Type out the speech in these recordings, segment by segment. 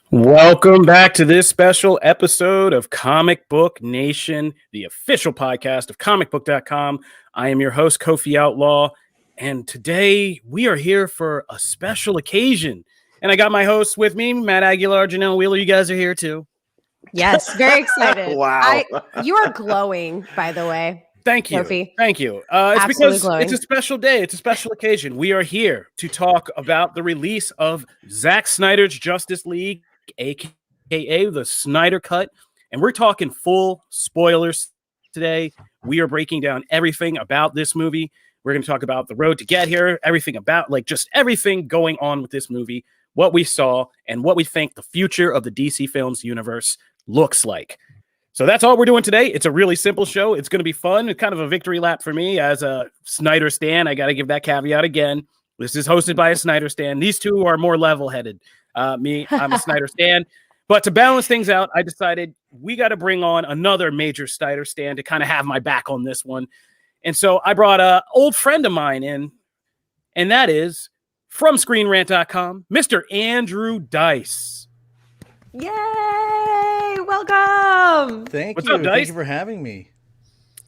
Welcome back to this special episode of Comic Book Nation, the official podcast of Comicbook.com. I am your host, Kofi Outlaw, and today we are here for a special occasion. And I got my hosts with me, Matt Aguilar, Janelle Wheeler. You guys are here too. Yes, very excited. Wow. You are glowing, by the way. Thank you. Sophie. Thank you. It's Absolutely because glowing. it's a special day. It's a special occasion. We are here to talk about the release of Zack Snyder's Justice League, aka the Snyder Cut, and we're talking full spoilers today. We are breaking down everything about this movie. We're going to talk about the road to get here, everything about just everything going on with this movie, what we saw, and what we think the future of the DC Films universe looks like. So that's all we're doing today. It's a really simple show. It's going to be fun. It's kind of a victory lap for me as a Snyder stan. I got to give that caveat again. This is hosted by a Snyder stan. These two are more level-headed. I'm a Snyder stan. But to balance things out, I decided we got to bring on another major Snyder stan to kind of have my back on this one. And so I brought an old friend of mine in, and that is from ScreenRant.com, Mr. Andrew Dice. Yay! Welcome. Thank What's you. up, Dice? Thank you for having me.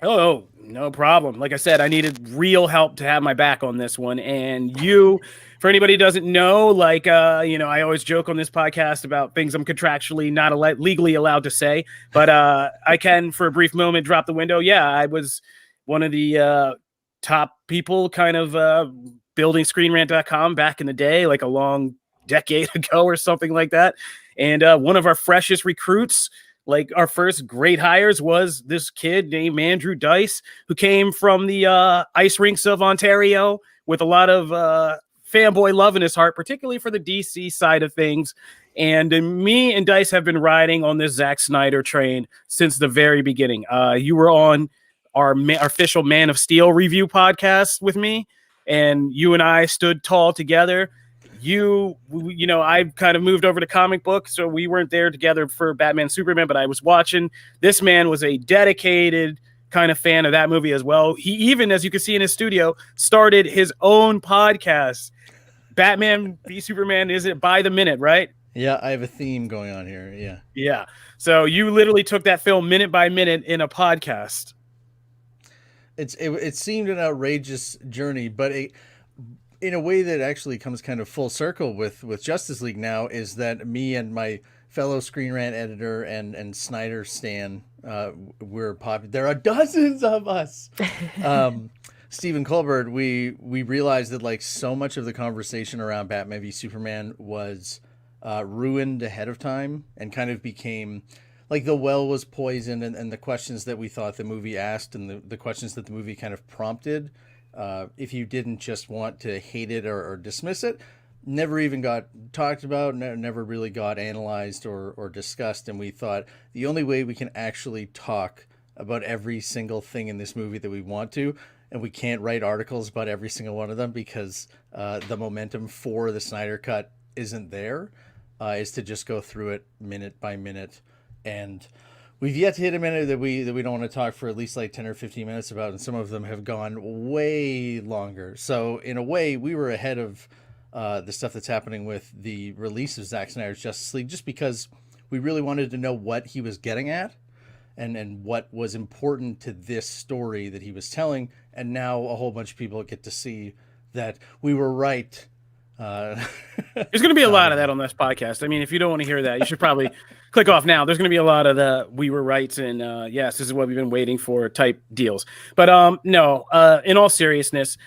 Oh, no problem. Like I said, I needed real help to have my back on this one. And you, for anybody who doesn't know, I always joke on this podcast about things I'm contractually not legally allowed to say, but I can, for a brief moment, drop the window. Yeah, I was one of the top people kind of building ScreenRant.com back in the day, like a long decade ago or something like that. And one of our freshest recruits, like our first great hires, was this kid named Andrew Dice, who came from the ice rinks of Ontario with a lot of fanboy love in his heart, particularly for the DC side of things. And me and Dice have been riding on this Zack Snyder train since the very beginning. You were on our official Man of Steel review podcast with me, and you and I stood tall together. I kind of moved over to comic book, so we weren't there together for Batman Superman, but I was watching. This man was a dedicated kind of fan of that movie as well. He even, as you can see in his studio, started his own podcast. Batman v Superman, is it by the minute, right? Yeah, I have a theme going on here. Yeah. Yeah. So you literally took that film minute by minute in a podcast. It seemed an outrageous journey, but in a way that actually comes kind of full circle with Justice League now, is that me and my fellow Screen Rant editor and Snyder stan, we're popular. There are dozens of us. Stephen Colbert, we realized that so much of the conversation around Batman v Superman was ruined ahead of time and kind of became the well was poisoned, and the questions that we thought the movie asked and the questions that the movie kind of prompted, if you didn't just want to hate it or dismiss it, never even got talked about, never really got analyzed or discussed. And we thought the only way we can actually talk about every single thing in this movie that we want to, and we can't write articles about every single one of them because the momentum for the Snyder Cut isn't there, is to just go through it minute by minute. And we've yet to hit a minute that we don't want to talk for at least 10 or 15 minutes about, and some of them have gone way longer. So in a way, we were ahead of the stuff that's happening with the release of Zack Snyder's Justice League, just because we really wanted to know what he was getting at and what was important to this story that he was telling. And now a whole bunch of people get to see that we were right. There's going to be a lot of that on this podcast. I mean, if you don't want to hear that, you should probably click off now. There's going to be a lot of the we were right and yes, this is what we've been waiting for type deals. But no, in all seriousness,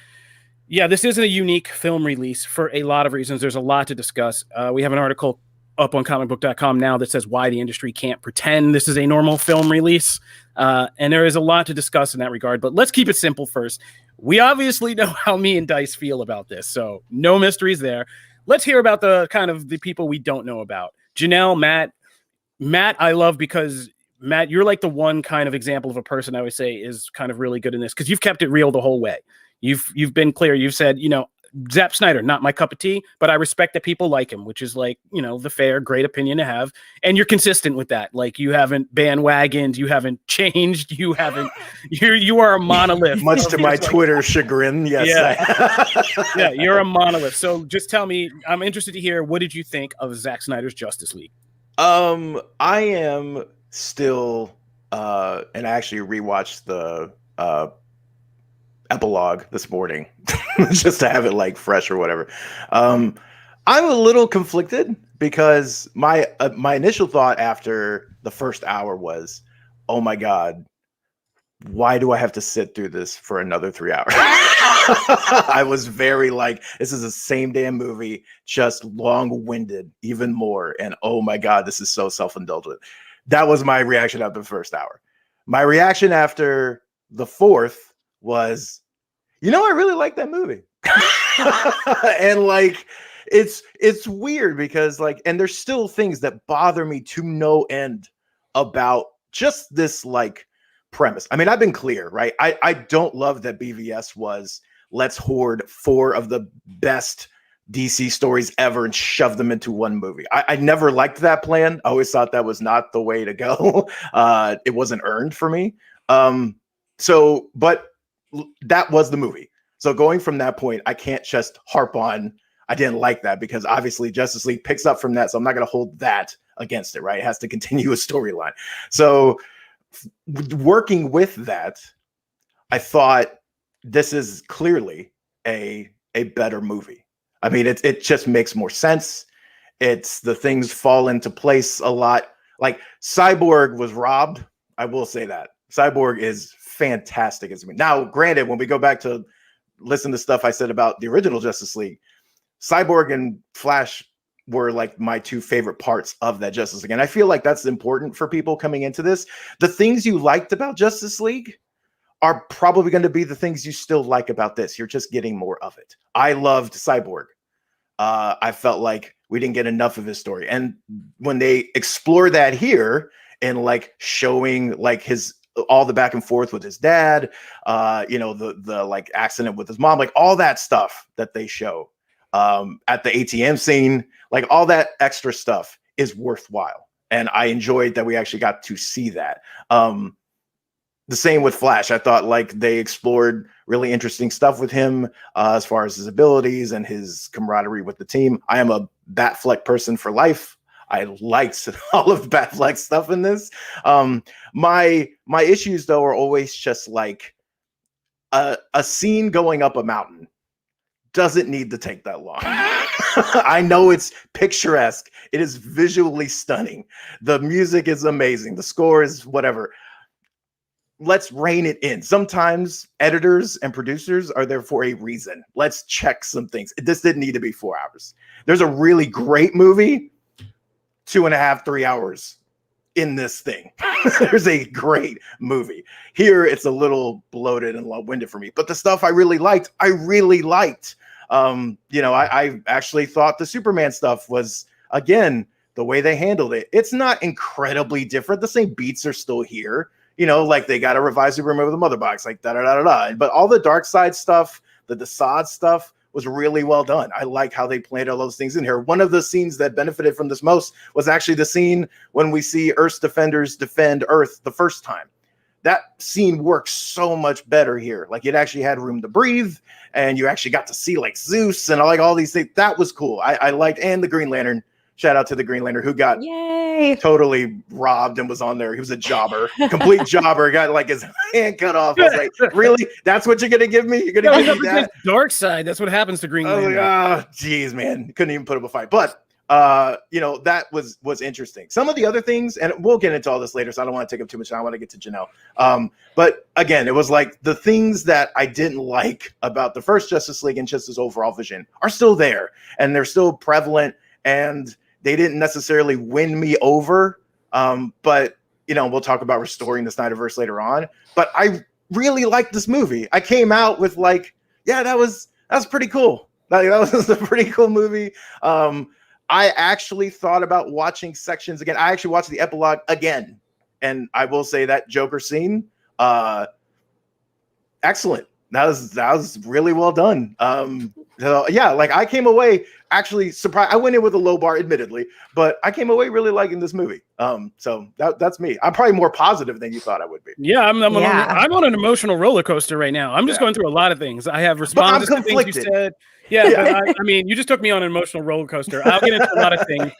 yeah, this isn't a unique film release for a lot of reasons. There's a lot to discuss. We have an article up on Comicbook.com now that says why the industry can't pretend this is a normal film release. And there is a lot to discuss in that regard. But let's keep it simple first. We obviously know how me and Dice feel about this, so no mysteries there. Let's hear about the people we don't know about. Janelle, Matt, I love because Matt, you're like the one kind of example of a person I would say is kind of really good in this because you've kept it real the whole way. You've been clear. You've said, Zack Snyder, not my cup of tea, but I respect that people like him, which is the fair, great opinion to have. And you're consistent with that. You haven't bandwagoned, you haven't changed, you are a monolith. Much to my Twitter chagrin, yes. Yeah. Yeah, you're a monolith. So just tell me, I'm interested to hear, what did you think of Zack Snyder's Justice League? I am still, and I actually rewatched the epilogue this morning just to have it like fresh or whatever. I'm a little conflicted because my initial thought after the first hour was, oh my God, why do I have to sit through this for another 3 hours? I was very like, this is the same damn movie, just long-winded even more. And oh my God, this is so self-indulgent. That was my reaction after the first hour. My reaction after the fourth was, I really like that movie. And like, it's weird because like, and there's still things that bother me to no end about just this like premise. I mean, I've been clear, right? I don't love that BVS was let's hoard 4 of the best DC stories ever and shove them into one movie. I never liked that plan. I always thought that was not the way to go. It wasn't earned for me. But that was the movie. So going from that point, I can't just harp on, I didn't like that because obviously Justice League picks up from that. So I'm not going to hold that against it, right? It has to continue a storyline. So working with that, I thought this is clearly a better movie. I mean, it just makes more sense. It's the things fall into place a lot. Like Cyborg was robbed. I will say that Cyborg is fantastic as me. Now, granted, when we go back to listen to stuff I said about the original Justice League, Cyborg and Flash were like my 2 favorite parts of that Justice League. And I feel like that's important for people coming into this. The things you liked about Justice League are probably going to be the things you still like about this. You're just getting more of it. I loved Cyborg. I felt like we didn't get enough of his story. And when they explore that here and like showing like all the back and forth with his dad, the like accident with his mom, like all that stuff that they show at the ATM scene, like all that extra stuff is worthwhile. And I enjoyed that we actually got to see that. The same with Flash. I thought like they explored really interesting stuff with him as far as his abilities and his camaraderie with the team. I am a Batfleck person for life. I liked all of Batfleck's stuff in this. My issues though are always just like a scene going up a mountain doesn't need to take that long. I know it's picturesque. It is visually stunning. The music is amazing. The score is whatever. Let's rein it in. Sometimes editors and producers are there for a reason. Let's check some things. This didn't need to be 4 hours. There's a really great movie, 2.5, 3 hours in this thing. There's a great movie. Here, it's a little bloated and long-winded for me. But the stuff I really liked, I really liked. I actually thought the Superman stuff was, again, the way they handled it. It's not incredibly different. The same beats are still here. Like they got to revise Superman with the mother box, like da-da-da-da-da. But all the dark side stuff, the Desaad stuff was really well done. I like how they played all those things in here. One of the scenes that benefited from this most was actually the scene when we see Earth's defenders defend Earth the first time. That scene works so much better here. Like it actually had room to breathe and you actually got to see like Zeus and like all these things. That was cool. I liked, and the Green Lantern. Shout out to the Green Lantern who got totally robbed and was on there. He was a jobber, complete jobber, got like his hand cut off. I was like, really? That's what you're going to give me? You're going to give me that? Dark side. That's what happens to Green Lantern. Oh, geez, man. Couldn't even put up a fight. But, that was interesting. Some of the other things, and we'll get into all this later, so I don't want to take up too much time. I want to get to Janelle. But again, it was like the things that I didn't like about the first Justice League and just his overall vision are still there. And they're still prevalent. And they didn't necessarily win me over, but we'll talk about restoring the Syderverse later on. But I really liked this movie. I came out with like, yeah, that was pretty cool. That was a pretty cool movie. I actually thought about watching sections again. I actually watched the epilogue again, and I will say that Joker scene, excellent. That was really well done. Like I came away actually surprised. I went in with a low bar, admittedly, but I came away really liking this movie. So that's me. I'm probably more positive than you thought I would be. Yeah, I'm on an emotional roller coaster right now. I'm just going through a lot of things. I have responses to things you said. Yeah, but I mean, you just took me on an emotional roller coaster. I'll get into a lot of things.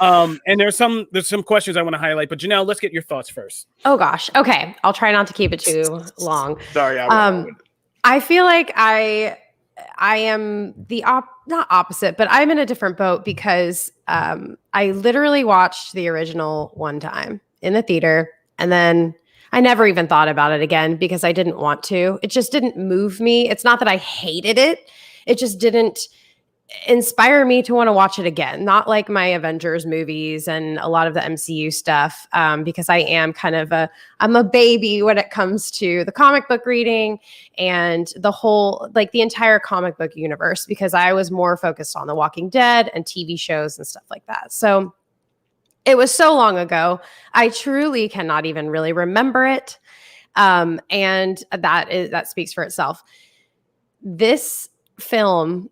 And there's some questions I want to highlight, but Janelle, let's get your thoughts first. Oh gosh. Okay. I'll try not to keep it too long. Sorry, I went. I feel like I am not opposite, but I'm in a different boat because I literally watched the original one time in the theater, and then I never even thought about it again because I didn't want to. It just didn't move me. It's not that I hated it. It just didn't inspire me to want to watch it again. Not like my Avengers movies and a lot of the MCU stuff, because I am I'm a baby when it comes to the comic book reading and the whole, like the entire comic book universe, because I was more focused on The Walking Dead and TV shows and stuff like that. So it was so long ago. I truly cannot even really remember it. And that speaks for itself. This film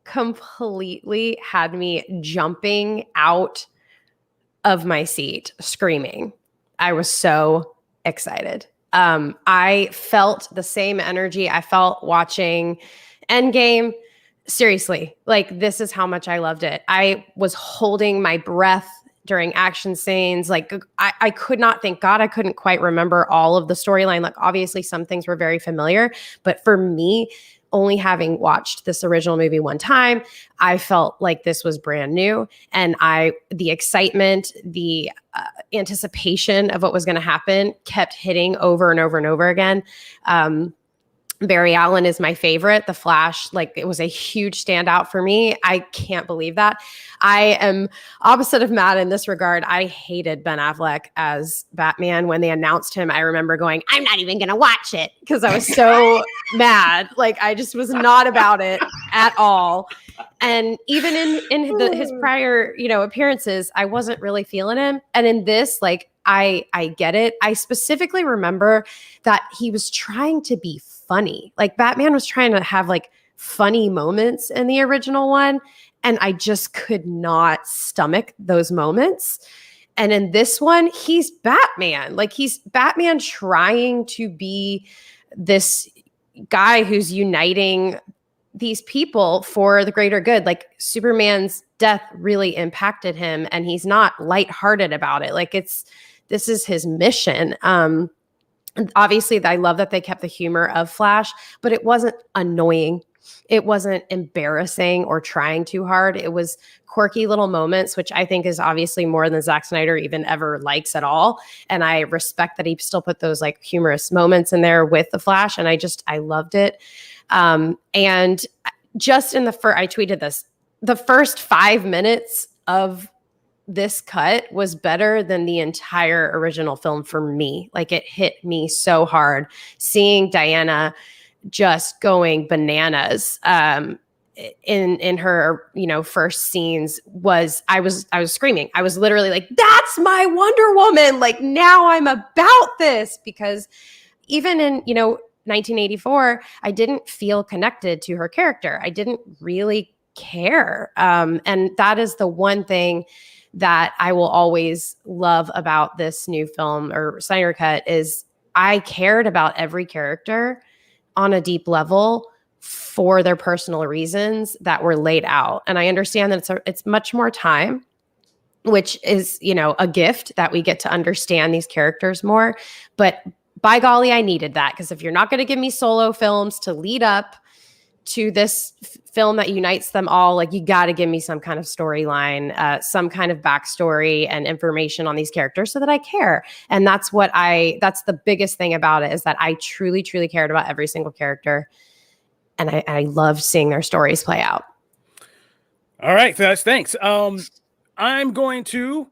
completely had me jumping out of my seat, screaming. I was so excited. I felt the same energy I felt watching Endgame. Seriously, like this is how much I loved it. I was holding my breath during action scenes. Like I could not, thank God I couldn't quite remember all of the storyline. Like obviously some things were very familiar, but for me, only having watched this original movie one time, I felt like this was brand new. And the excitement, the anticipation of what was going to happen kept hitting over and over and over again. Barry Allen is my favorite. The Flash, like it was a huge standout for me. I can't believe that. I am opposite of Matt in this regard. I hated Ben Affleck as Batman. When they announced him, I remember going, I'm not even going to watch it because I was so mad. Like I just was not about it at all. And even in his prior, appearances, I wasn't really feeling him. And in this, like I get it. I specifically remember that he was trying to be funny. Like Batman was trying to have like funny moments in the original one. And I just could not stomach those moments. And in this one, he's Batman. Like he's Batman trying to be this guy who's uniting these people for the greater good. Like Superman's death really impacted him and he's not lighthearted about it. Like this is his mission. Obviously, I love that they kept the humor of Flash, but it wasn't annoying. It wasn't embarrassing or trying too hard. It was quirky little moments, which I think is obviously more than Zack Snyder even ever likes at all. And I respect that he still put those like humorous moments in there with the Flash. And I loved it. And just in I tweeted this, the first 5 minutes of this cut was better than the entire original film for me. Like it hit me so hard seeing Diana just going bananas in her first scenes. I was screaming. I was literally like, that's my Wonder Woman. Like now I'm about this, because even in 1984, I didn't feel connected to her character. I didn't really care. And that is the one thing that I will always love about this new film or Snyder Cut is I cared about every character on a deep level for their personal reasons that were laid out. And I understand that it's much more time, which is, a gift that we get to understand these characters more. But by golly, I needed that, because if you're not going to give me solo films to lead up to this film that unites them all, like you got to give me some kind of storyline, some kind of backstory and information on these characters so that I care. And that's the biggest thing about it, is that I truly, truly cared about every single character. And I loved seeing their stories play out. All right, thanks. I'm going to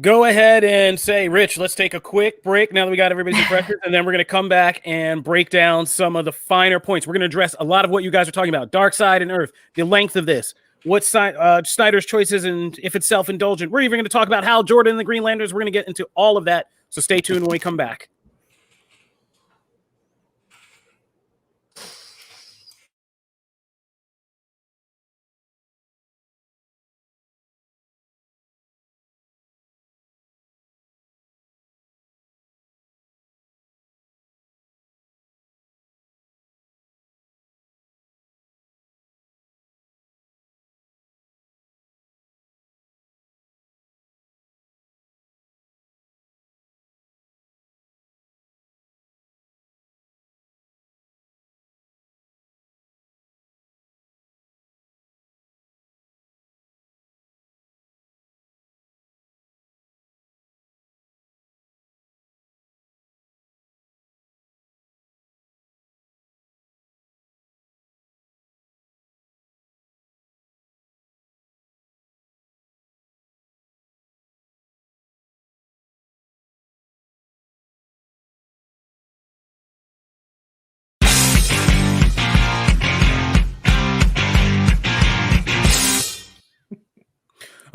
go ahead and say, Rich, let's take a quick break now that we got everybody's impressions, and then we're going to come back and break down some of the finer points. We're going to address a lot of what you guys are talking about: Dark Side and Earth, the length of this, what Snyder's choices, and if it's self-indulgent. We're even going to talk about Hal Jordan and the Green Lanterns. We're going to get into all of that, so stay tuned when we come back.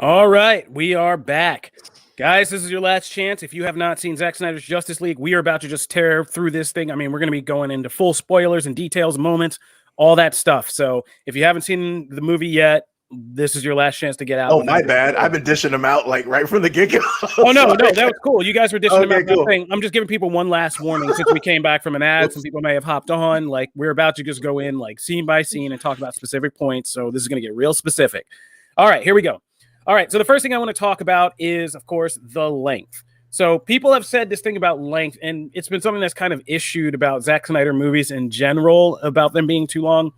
All right, we are back. Guys, this is your last chance. If you have not seen Zack Snyder's Justice League, we are about to just tear through this thing. I mean, we're going to be going into full spoilers and details, moments, all that stuff. So if you haven't seen the movie yet, this is your last chance to get out. Oh, my bad. I've been dishing them out like right from the get-go. Oh, no, that was cool. You guys were dishing them out. Cool. I'm just giving people one last warning since we came back from an ad. Some people may have hopped on. Like, we're about to just go in like scene by scene and talk about specific points. So this is going to get real specific. All right, here we go. All right, so the first thing I want to talk about is, of course, the length. So people have said this thing about length, and it's been something that's kind of issued about Zack Snyder movies in general, about them being too long.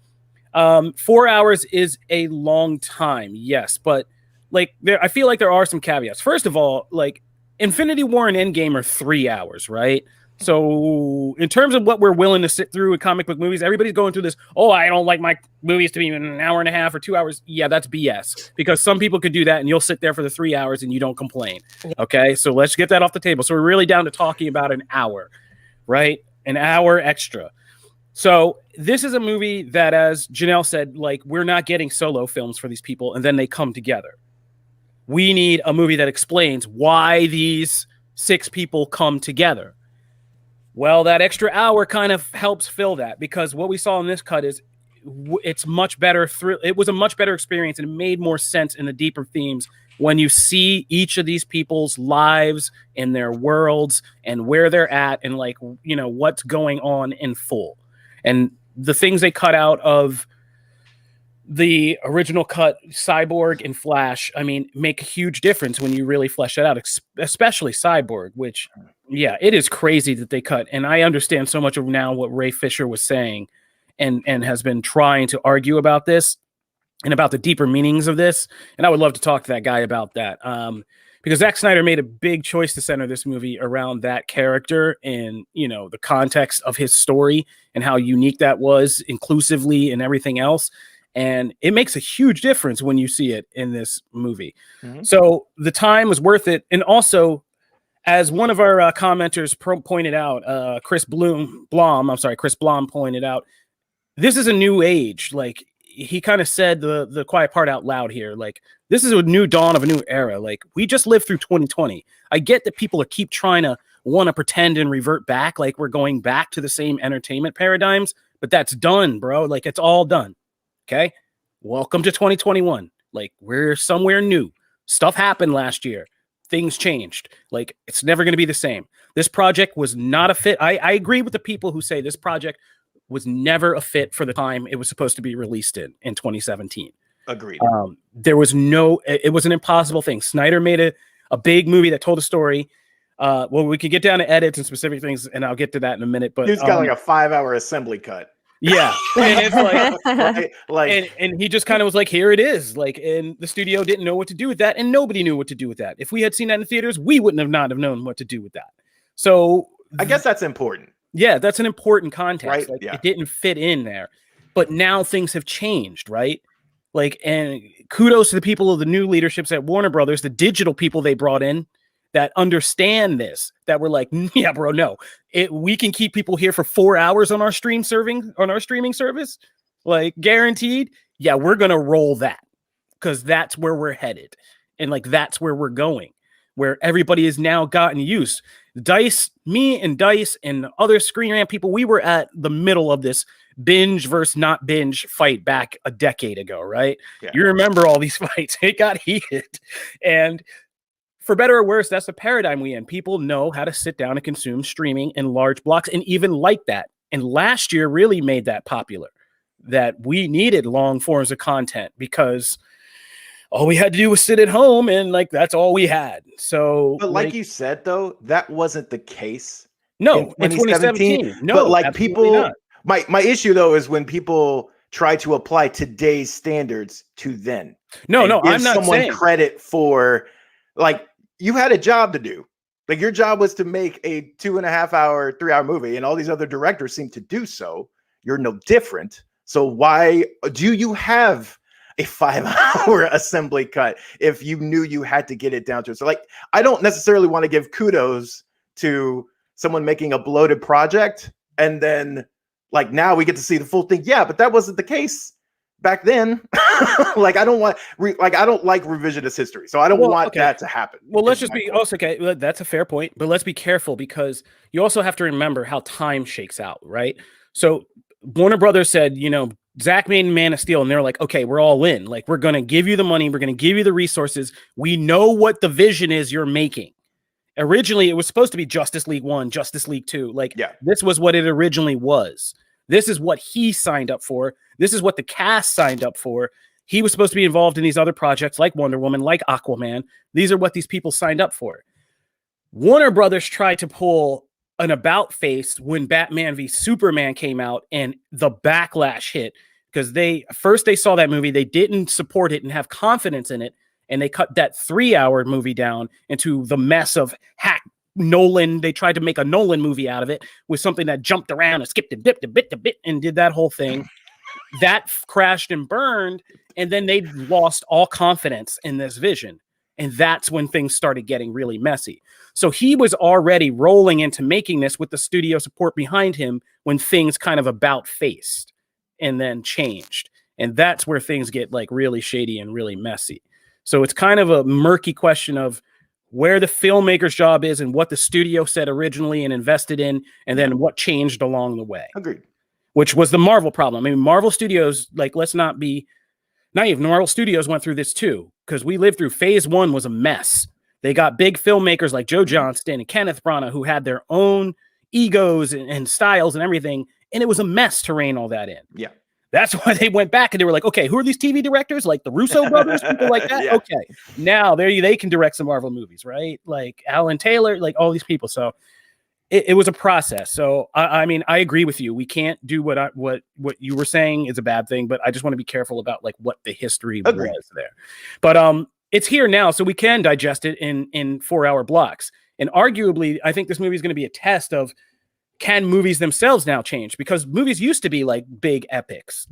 4 hours is a long time, yes, but like I feel like there are some caveats. First of all, like Infinity War and Endgame are 3 hours, right? So in terms of what we're willing to sit through with comic book movies, everybody's going through this, oh, I don't like my movies to be an hour and a half or 2 hours. Yeah, that's BS, because some people could do that and you'll sit there for the 3 hours and you don't complain. Okay, so let's get that off the table. So we're really down to talking about an hour, right? An hour extra. So this is a movie that, as Janelle said, like, we're not getting solo films for these people and then they come together. We need a movie that explains why these 6 people come together. Well, that extra hour kind of helps fill that, because what we saw in this cut is it's much better. It was a much better experience, and it made more sense in the deeper themes when you see each of these people's lives and their worlds and where they're at and, like, you know, what's going on in full. And the things they cut out of the original cut, Cyborg and Flash, I mean, make a huge difference when you really flesh it out, especially Cyborg, which, yeah, it is crazy that they cut. And I understand so much of now what Ray Fisher was saying and has been trying to argue about this and about the deeper meanings of this. And I would love to talk to that guy about that. Because Zack Snyder made a big choice to center this movie around that character and, you know, the context of his story and how unique that was inclusively and everything else. And it makes a huge difference when you see it in this movie. Mm-hmm. So the time was worth it. And also, as one of our commenters pointed out, Chris Blom pointed out, this is a new age. Like, he kind of said the quiet part out loud here. Like, this is a new dawn of a new era. Like, we just lived through 2020. I get that people keep trying to want to pretend and revert back, like we're going back to the same entertainment paradigms, but that's done, bro. Like, it's all done. Okay, welcome to 2021. Like, we're somewhere new. Stuff happened last year. Things changed. Like, it's never going to be the same. This project was not a fit. I agree with the people who say this project was never a fit for the time it was supposed to be released in 2017. Agreed. There was it was an impossible thing. Snyder made a big movie that told a story. Well, we could get down to edits and specific things, and I'll get to that in a minute. But he's got like a 5-hour assembly cut. Yeah, and it's like, and he just kind of was like, here it is. Like, and the studio didn't know what to do with that, and nobody knew what to do with that. If we had seen that in theaters, we wouldn't have known what to do with that. So I guess that's important. Yeah, that's an important context. Right? Like, yeah. It didn't fit in there, but now things have changed, right? Like, and kudos to the people of the new leaderships at Warner Brothers, the digital people they brought in that understand this, that were like, yeah, bro, no, we can keep people here for 4 hours on our streaming service, like, guaranteed. Yeah, we're gonna roll that, because that's where we're headed, and like, that's where we're going, where everybody has now gotten used. Me and Dice and other Screen Rant people, we were at the middle of this binge versus not binge fight back a decade ago, right? Yeah. You remember all these fights. It got heated, and for better or worse, that's the paradigm we in. People know how to sit down and consume streaming in large blocks, and even like that. And last year really made that popular, that we needed long forms of content, because all we had to do was sit at home, and like, that's all we had. So, but like you said, though, that wasn't the case. No, in 2017. No, but like, people, my issue though is when people try to apply today's standards to then. No, I'm not someone saying credit for, like, you had a job to do. Like, your job was to make a 2.5 hour, 3 hour movie, and all these other directors seem to do so. You're no different. So why do you have a 5-hour assembly cut if you knew you had to get it down to it? So, like, I don't necessarily want to give kudos to someone making a bloated project and then, like, now we get to see the full thing. Yeah, but that wasn't the case back then. Like I don't want I don't like revisionist history, so I don't want that to happen. Well, let's just be also okay. That's a fair point, but let's be careful because you also have to remember how time shakes out, right? So Warner Brothers said, Zack made Man of Steel, and they're like, okay, we're all in. Like, we're going to give you the money. We're going to give you the resources. We know what the vision is you're making. Originally, it was supposed to be Justice League 1, Justice League 2. This was what it originally was. This is what he signed up for. This is what the cast signed up for. He was supposed to be involved in these other projects like Wonder Woman, like Aquaman. These are what these people signed up for. Warner Brothers tried to pull an about face when Batman v Superman came out and the backlash hit because they saw that movie. They didn't support it and have confidence in it. And they cut that 3-hour movie down into the mess of hack Nolan. They tried to make a Nolan movie out of it with something that jumped around and skipped and dipped a bit to bit and did that whole thing. That crashed and burned. And then they lost all confidence in this vision. And that's when things started getting really messy. So he was already rolling into making this with the studio support behind him when things kind of about faced and then changed. And that's where things get like really shady and really messy. So it's kind of a murky question of where the filmmaker's job is and what the studio said originally and invested in, and then what changed along the way. Agreed. Which was the Marvel problem. I mean, Marvel Studios, like, let's not be naive. Marvel Studios went through this too, because we lived through phase 1 was a mess. They got big filmmakers like Joe Johnston and Kenneth Branagh who had their own egos and styles and everything, and it was a mess to rein all that in. Yeah. That's why they went back and they were like, okay, who are these TV directors? Like the Russo brothers, people like that? Yeah. Okay. Now they can direct some Marvel movies, right? Like Alan Taylor, like all these people. So it was a process. So I mean, I agree with you. We can't do what you were saying is a bad thing, but I just want to be careful about like what the history was there. But it's here now, so we can digest it in 4-hour blocks. And arguably, I think this movie is going to be a test of, can movies themselves now change? Because movies used to be like big epics.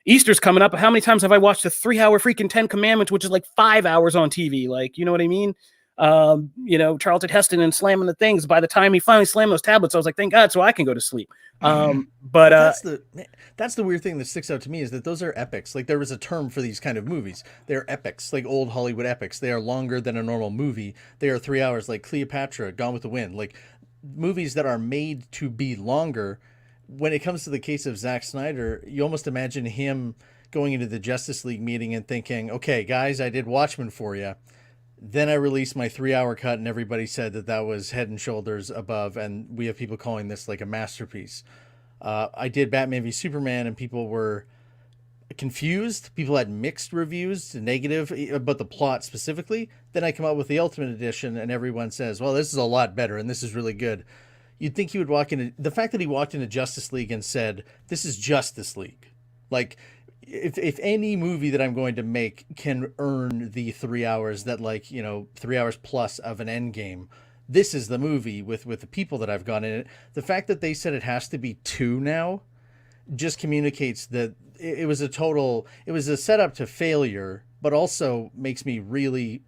Easter's coming up. How many times have I watched the 3-hour freaking 10 Commandments, which is like 5 hours on TV? Like, you know what I mean? Charlton Heston and slamming the things. By the time he finally slammed those tablets, I was like, thank God, so I can go to sleep. That's the weird thing that sticks out to me is that those are epics. Like there was a term for these kind of movies. They're epics, like old Hollywood epics. They are longer than a normal movie. They are 3 hours, like Cleopatra, Gone with the Wind. Like movies that are made to be longer. When it comes to the case of Zack Snyder, you almost imagine him going into the Justice League meeting and thinking, okay, guys, I did Watchmen for you. Then I released my 3-hour cut and everybody said that was head and shoulders above. And we have people calling this like a masterpiece. I did Batman v Superman and people were confused. People had mixed reviews, negative about the plot specifically. Then I come out with the Ultimate Edition and everyone says, well, this is a lot better and this is really good. You'd think he would walk into the fact that he walked into Justice League and said, this is Justice League. Like if any movie that I'm going to make can earn the 3 hours that 3 hours plus of an end game, this is the movie with the people that I've gone in it. The fact that they said it has to be 2 now just communicates that it was a setup to failure, but also makes me really,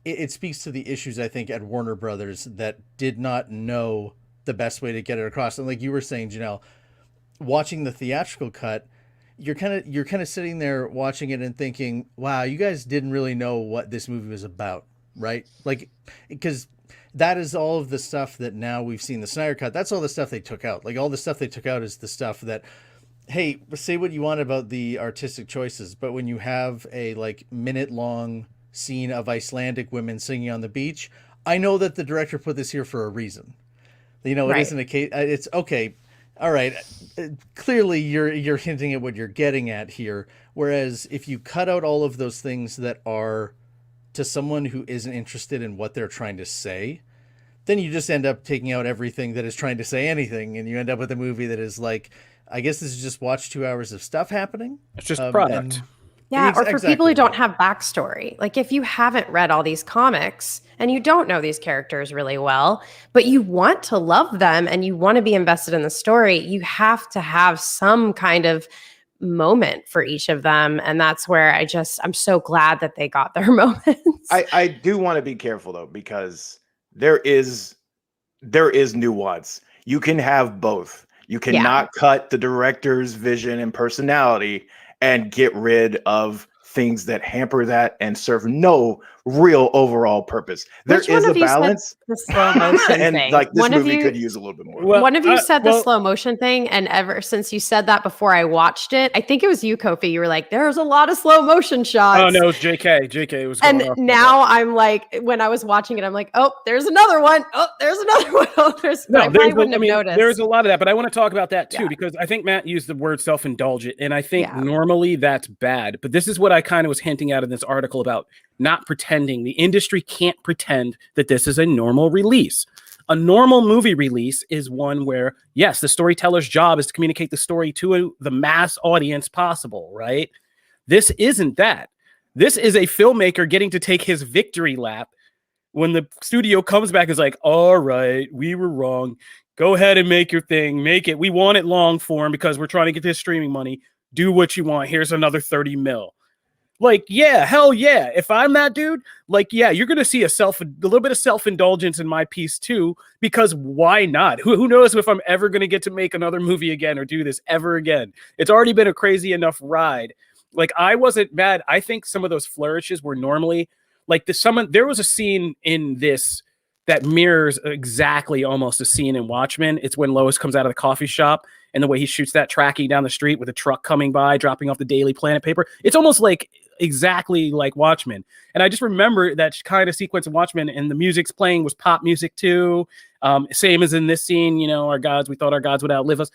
it speaks to the issues, I think, at Warner Brothers that did not know the best way to get it across. And like you were saying, Janelle, watching the theatrical cut, you're kind of sitting there watching it and thinking, wow, you guys didn't really know what this movie was about, right? Like, because that is all of the stuff that now we've seen the Snyder cut. That's all the stuff they took out. Like all the stuff they took out is the stuff that, hey, say what you want about the artistic choices, but when you have a minute-long scene of Icelandic women singing on the beach, I know that the director put this here for a reason. It isn't a case. It's okay. All right. Clearly, you're hinting at what you're getting at here. Whereas if you cut out all of those things that are to someone who isn't interested in what they're trying to say, then you just end up taking out everything that is trying to say anything, and you end up with a movie that is like, I guess this is just watch 2 hours of stuff happening. It's just product. Yeah, or for people who don't have backstory. Like if you haven't read all these comics and you don't know these characters really well, but you want to love them and you want to be invested in the story, you have to have some kind of moment for each of them. And that's where I'm so glad that they got their moments. I do want to be careful though, because there is nuance. You can have both. You cannot cut the director's vision and personality and get rid of things that hamper that and serve no real overall purpose. There Which one is a of you said balance, the slow motion and thing? like this One of movie you could use a little bit more. Well, One of you said the well- slow motion thing, and ever since you said that before I watched it, I think it was you, Kofi. You were like, "There's a lot of slow motion shots." Oh no, it was JK. JK was going And off. now I'm like, when I was watching it, I'm like, "Oh, there's another one. Oh, there's another one. Oh, there's." But I probably wouldn't have noticed. There's a lot of that, but I want to talk about that too, Yeah. because I think Matt used the word self-indulgent, and I think Yeah. normally that's bad. But this is what I kind of was hinting at in this article about not pretending. The industry can't pretend that this is a normal release. A normal movie release is one where, yes, the storyteller's job is to communicate the story to the mass audience possible, right? This isn't that. This is a filmmaker getting to take his victory lap when the studio comes back and is like, all right, we were wrong. Go ahead and make your thing. Make it. We want it long form because we're trying to get this streaming money. Do what you want. Here's another 30 mil. Like, yeah, hell yeah. If I'm that dude, like, yeah, you're going to see a little bit of self-indulgence in my piece too, because why not? Who knows if I'm ever going to get to make another movie again or do this ever again. It's already been a crazy enough ride. Like, I wasn't mad. I think some of those flourishes were normally like there was a scene in this that mirrors exactly almost a scene in Watchmen. It's when Lois comes out of the coffee shop and the way he shoots that tracking down the street with a truck coming by, dropping off the Daily Planet paper. It's almost like exactly like Watchmen. And I just remember that kind of sequence in Watchmen, and the music's playing was pop music too. Same as in this scene, you know, we thought our gods would outlive us.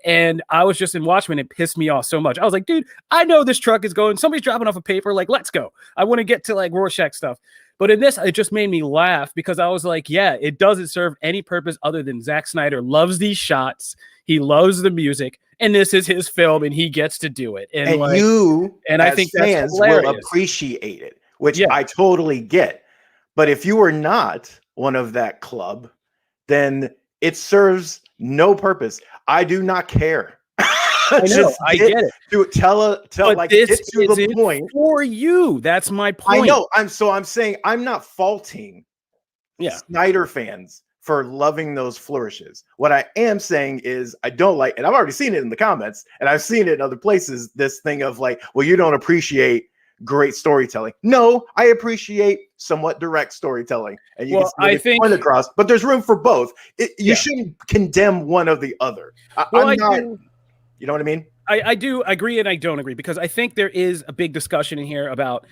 And I was just in Watchmen. It pissed me off so much. I was like, dude, I know this truck is going. Somebody's dropping off a paper. Like, let's go. I want to get to like Rorschach stuff. But in this, it just made me laugh because I was like, yeah, it doesn't serve any purpose other than Zack Snyder loves these shots. He loves the music. And this is his film and he gets to do it. And like, you and as I think fans that's hilarious. will appreciate it, which I totally get. But if you are not one of that club, then it serves no purpose. I do not care. I know, I get it. To tell but like this get to the point for you. That's my point. I know. I'm saying I'm not faulting Snyder fans for loving those flourishes. What I am saying is I don't like, and I've already seen it in the comments, and I've seen it in other places, this thing of like, well, you don't appreciate great storytelling. No, I appreciate somewhat direct storytelling, and you can see the point across, but there's room for both. You shouldn't condemn one or the other. I'm not, you know what I mean? I do agree and I don't agree, because I think there is a big discussion in here about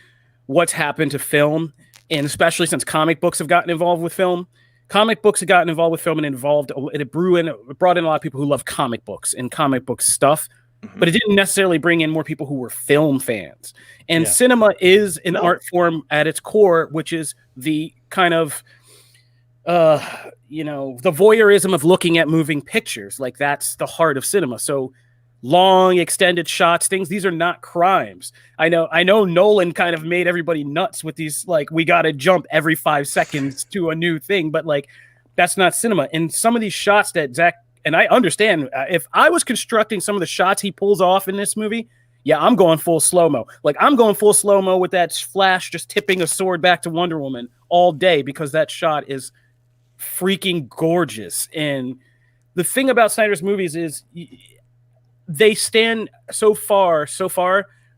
what's happened to film, and especially since comic books have gotten involved with film. Comic books have gotten involved with film and it brought in a lot of people who love comic books and comic book stuff, but it didn't necessarily bring in more people who were film fans. And cinema is an art form at its core, which is the kind of, the voyeurism of looking at moving pictures. Like, that's the heart of cinema. So long extended shots, these are not crimes. I know Nolan kind of made everybody nuts with these, like, we got to jump every 5 seconds to a new thing, but like, that's not cinema. And some of these shots that Zack, and I understand, if I was constructing some of the shots he pulls off in this movie, I'm going full slow-mo. Like, I'm going full slow-mo with that Flash just tipping a sword back to Wonder Woman all day, because that shot is freaking gorgeous. And the thing about Snyder's movies is they stand so far,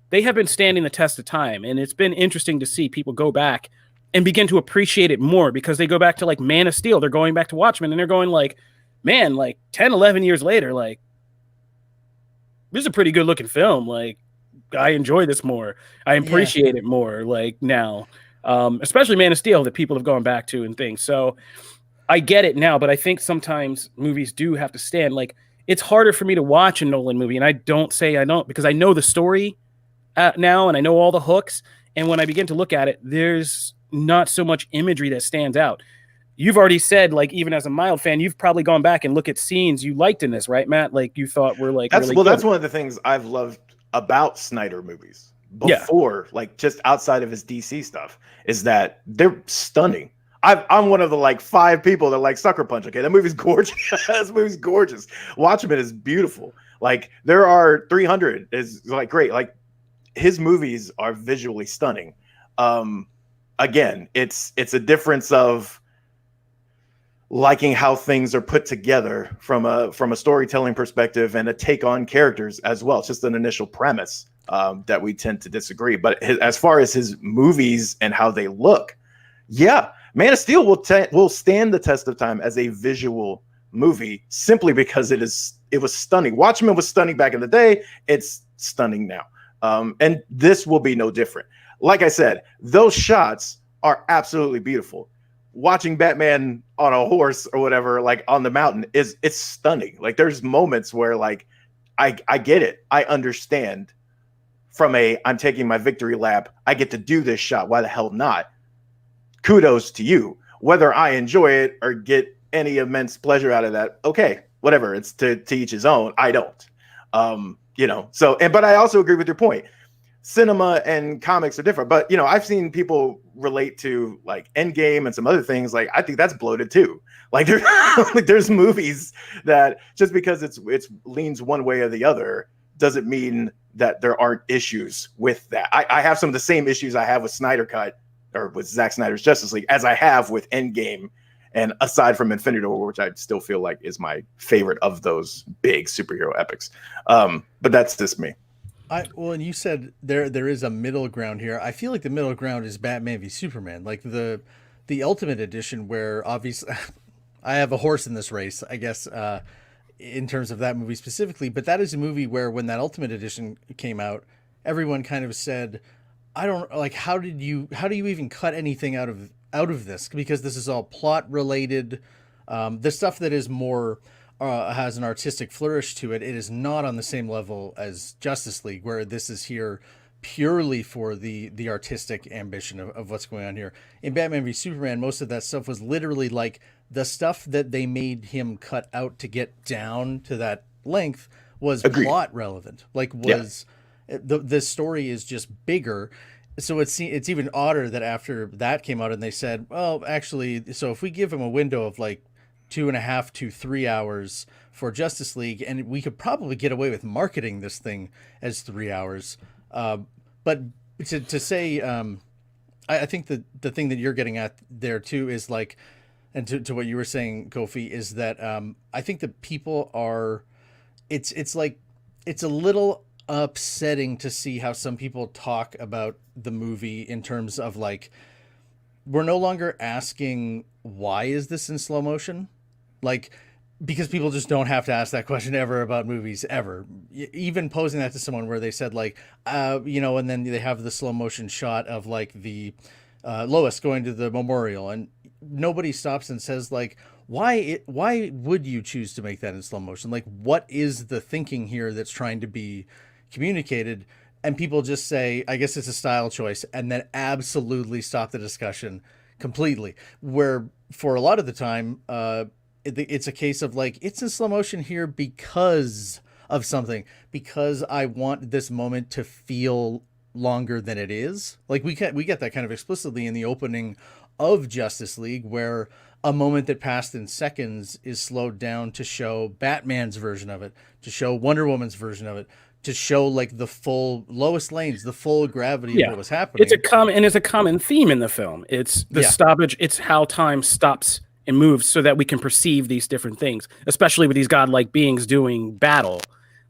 they have been standing the test of time. And it's been interesting to see people go back and begin to appreciate it more, because they go back to like Man of Steel. They're going back to Watchmen and they're going like, man, like 10, 11 years later, like, this is a pretty good looking film. Like, I enjoy this more. I appreciate it more like now, especially Man of Steel that people have gone back to and things. So I get it now, but I think sometimes movies do have to stand. Like, it's harder for me to watch a Nolan movie, and I don't say I don't, because I know the story now and I know all the hooks. And when I begin to look at it, there's not so much imagery that stands out. You've already said, like, even as a mild fan, you've probably gone back and look at scenes you liked in this, right, Matt? Like, you thought were like, that's one of the things I've loved about Snyder movies before, like, just outside of his DC stuff, is that they're stunning. I'm one of the like 5 people that like Sucker Punch. Okay, that movie's gorgeous. That movie's gorgeous. Watchmen is beautiful. Like, there are 300 is like great. Like, his movies are visually stunning. Again, it's a difference of liking how things are put together from a storytelling perspective and a take on characters as well. It's just an initial premise that we tend to disagree. But as far as his movies and how they look, yeah, Man of Steel will stand the test of time as a visual movie simply because it was stunning. Watchmen was stunning back in the day. It's stunning now. And this will be no different. Like I said, those shots are absolutely beautiful. Watching Batman on a horse or whatever, like on the mountain, it's stunning. Like there's moments where like I get it. I understand from I'm taking my victory lap. I get to do this shot. Why the hell not? Kudos to you. Whether I enjoy it or get any immense pleasure out of that, okay, whatever. It's to each his own. I don't. But I also agree with your point. Cinema and comics are different, but I've seen people relate to like Endgame and some other things. Like I think that's bloated too. Like there's movies that just because it's leans one way or the other doesn't mean that there aren't issues with that. I have some of the same issues I have with Snyder Cut or with Zack Snyder's Justice League as I have with Endgame, and aside from Infinity War, which I still feel like is my favorite of those big superhero epics. But that's just me. And you said there is a middle ground here. I feel like the middle ground is Batman v Superman, like the Ultimate Edition, where obviously I have a horse in this race, I guess, in terms of that movie specifically. But that is a movie where when that Ultimate Edition came out, everyone kind of said, "I don't like how do you even cut anything out of this, because this is all plot related, the stuff that is more." Has an artistic flourish to it. It is not on the same level as Justice League, where this is here purely for the artistic ambition of what's going on here. In Batman v Superman, most of that stuff was literally like the stuff that they made him cut out to get down to that length was Agreed. Plot relevant. The story is just bigger. So it's even odder that after that came out and they said, well, actually, so if we give him a window of like 2.5 to 3 hours for Justice League, and we could probably get away with marketing this thing as 3 hours. But to say, I think the thing that you're getting at there too is like, and to what you were saying, Kofi, is that I think that people are, it's like, it's a little upsetting to see how some people talk about the movie in terms of like, we're no longer asking, why is this in slow motion? Like, because people just don't have to ask that question ever about movies ever. Even posing that to someone where they said like, and then they have the slow motion shot of like the Lois going to the memorial, and nobody stops and says like, why would you choose to make that in slow motion? Like, what is the thinking here that's trying to be communicated? And people just say, I guess it's a style choice, and then absolutely stop the discussion completely. Where for a lot of the time, it's a case of like, it's in slow motion here because of something, because I want this moment to feel longer than it is. Like we get that kind of explicitly in the opening of Justice League, where a moment that passed in seconds is slowed down to show Batman's version of it, to show Wonder Woman's version of it, to show like the full Lois Lane's, the full gravity of what was happening. It's a common theme in the film. It's the stoppage. It's how time stops and moves so that we can perceive these different things, especially with these godlike beings doing battle.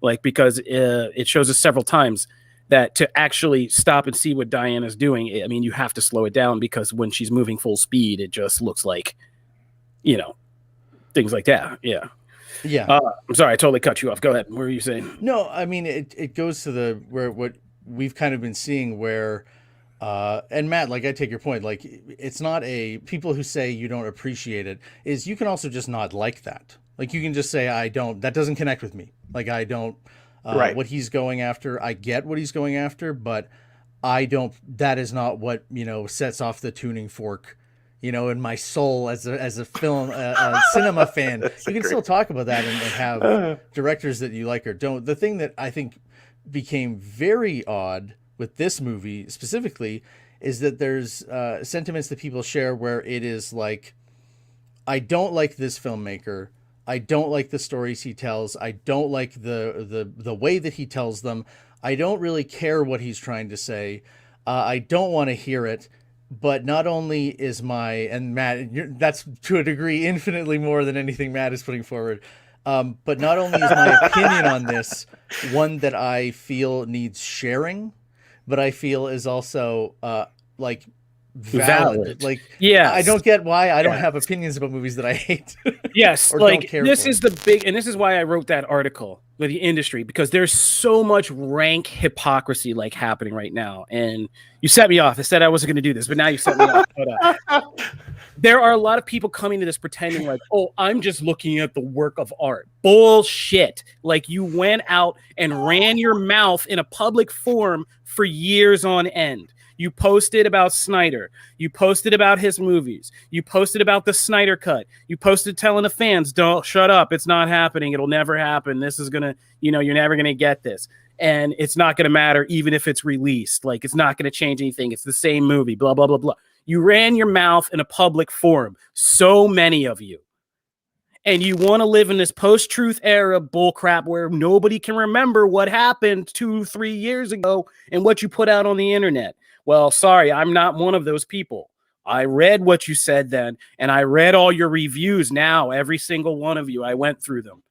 Like, because it shows us several times that to actually stop and see what Diana's doing, I mean, you have to slow it down, because when she's moving full speed, it just looks like, things like that. Yeah. Yeah. I'm sorry, I totally cut you off. Go ahead. What were you saying? No, I mean, it goes to what we've kind of been seeing where, and Matt, like, I take your point, like, it's not people who say you don't appreciate it, is you can also just not like that. Like, you can just say, that doesn't connect with me. Like, I don't, right. What he's going after, I get what he's going after, but that is not what, sets off the tuning fork, in my soul as a film, cinema fan. You can still talk about that and have directors that you like or don't. The thing that I think became very odd with this movie specifically is that there's sentiments that people share where it is like, I don't like this filmmaker. I don't like the stories he tells. I don't like the way that he tells them. I don't really care what he's trying to say. I don't want to hear it. But not only is and Matt, that's to a degree infinitely more than anything Matt is putting forward. But not only is my opinion on this one that I feel needs sharing, but I feel is also like valid. Like, Yes. I don't get why I don't have opinions about movies that I hate. Yes, or like don't care this for. is the big, and this is why I wrote that article with the industry, because there's so much rank hypocrisy like happening right now. And you set me off. I said I wasn't going to do this, but now you set me off. But, there are a lot of people coming to this pretending like, oh, I'm just looking at the work of art. Bullshit. Like, you went out and ran your mouth in a public forum for years on end. You posted about Snyder. You posted about his movies. You posted about the Snyder cut. You posted telling the fans, don't shut up. It's not happening. It'll never happen. This is going to, you're never going to get this. And it's not going to matter even if it's released. Like, it's not going to change anything. It's the same movie, blah, blah, blah, blah. You ran your mouth in a public forum. So many of you. And you want to live in this post-truth era bullcrap where nobody can remember what happened 2-3 years ago and what you put out on the internet. Well, sorry, I'm not one of those people. I read what you said then, and I read all your reviews now, every single one of you. I went through them.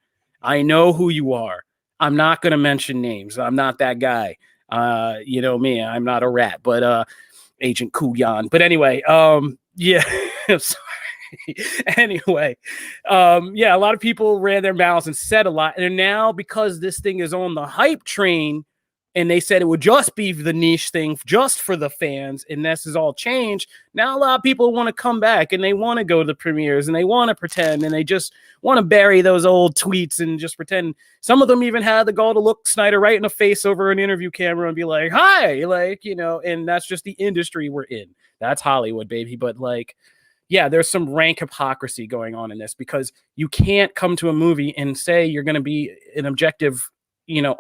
I know who you are. I'm not going to mention names. I'm not that guy. You know me. I'm not a rat, but Agent Kuyan. But anyway, yeah, I'm sorry. Anyway, yeah, a lot of people ran their mouths and said a lot. And now, because this thing is on the hype train, and they said it would just be the niche thing just for the fans, and this is all changed. Now a lot of people want to come back and they want to go to the premieres and they want to pretend and they just want to bury those old tweets and just pretend. Some of them even had the gall to look Snyder right in the face over an interview camera and be like, hi, like, and that's just the industry we're in. That's Hollywood, baby. But like, yeah, there's some rank hypocrisy going on in this, because you can't come to a movie and say you're going to be an objective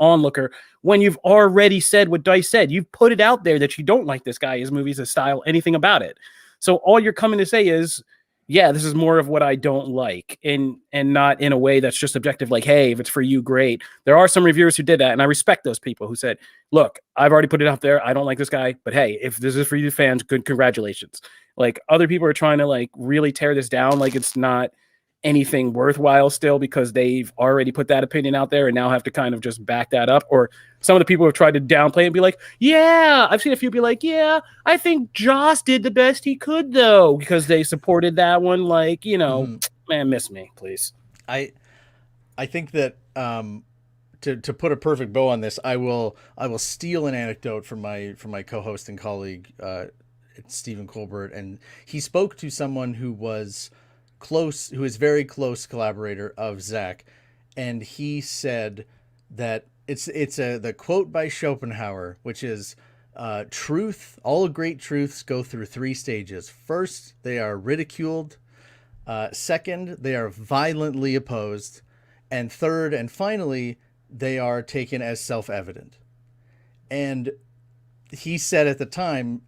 onlooker when you've already said what Dice said. You've put it out there that you don't like this guy, his movies, his style, anything about it. So all you're coming to say is, yeah, this is more of what I don't like, and not in a way that's just objective, like, hey, if it's for you, great. There are some reviewers who did that, and I respect those people who said, look, I've already put it out there. I don't like this guy, but hey, if this is for you fans, good, congratulations. Like, other people are trying to like really tear this down like it's not anything worthwhile still, because they've already put that opinion out there and now have to kind of just back that up. Or some of the people have tried to downplay and be like, yeah, I've seen a few be like, yeah, I think Joss did the best he could though, because they supported that one. Like, man, miss me, please. I think that to put a perfect bow on this, I will steal an anecdote from my co-host and colleague Stephen Colbert, and he spoke to someone who is very close collaborator of Zack, and he said that it's the quote by Schopenhauer, which is truth. All great truths go through 3 stages. First, they are ridiculed. Second, they are violently opposed, and third and finally, they are taken as self-evident. And he said at the time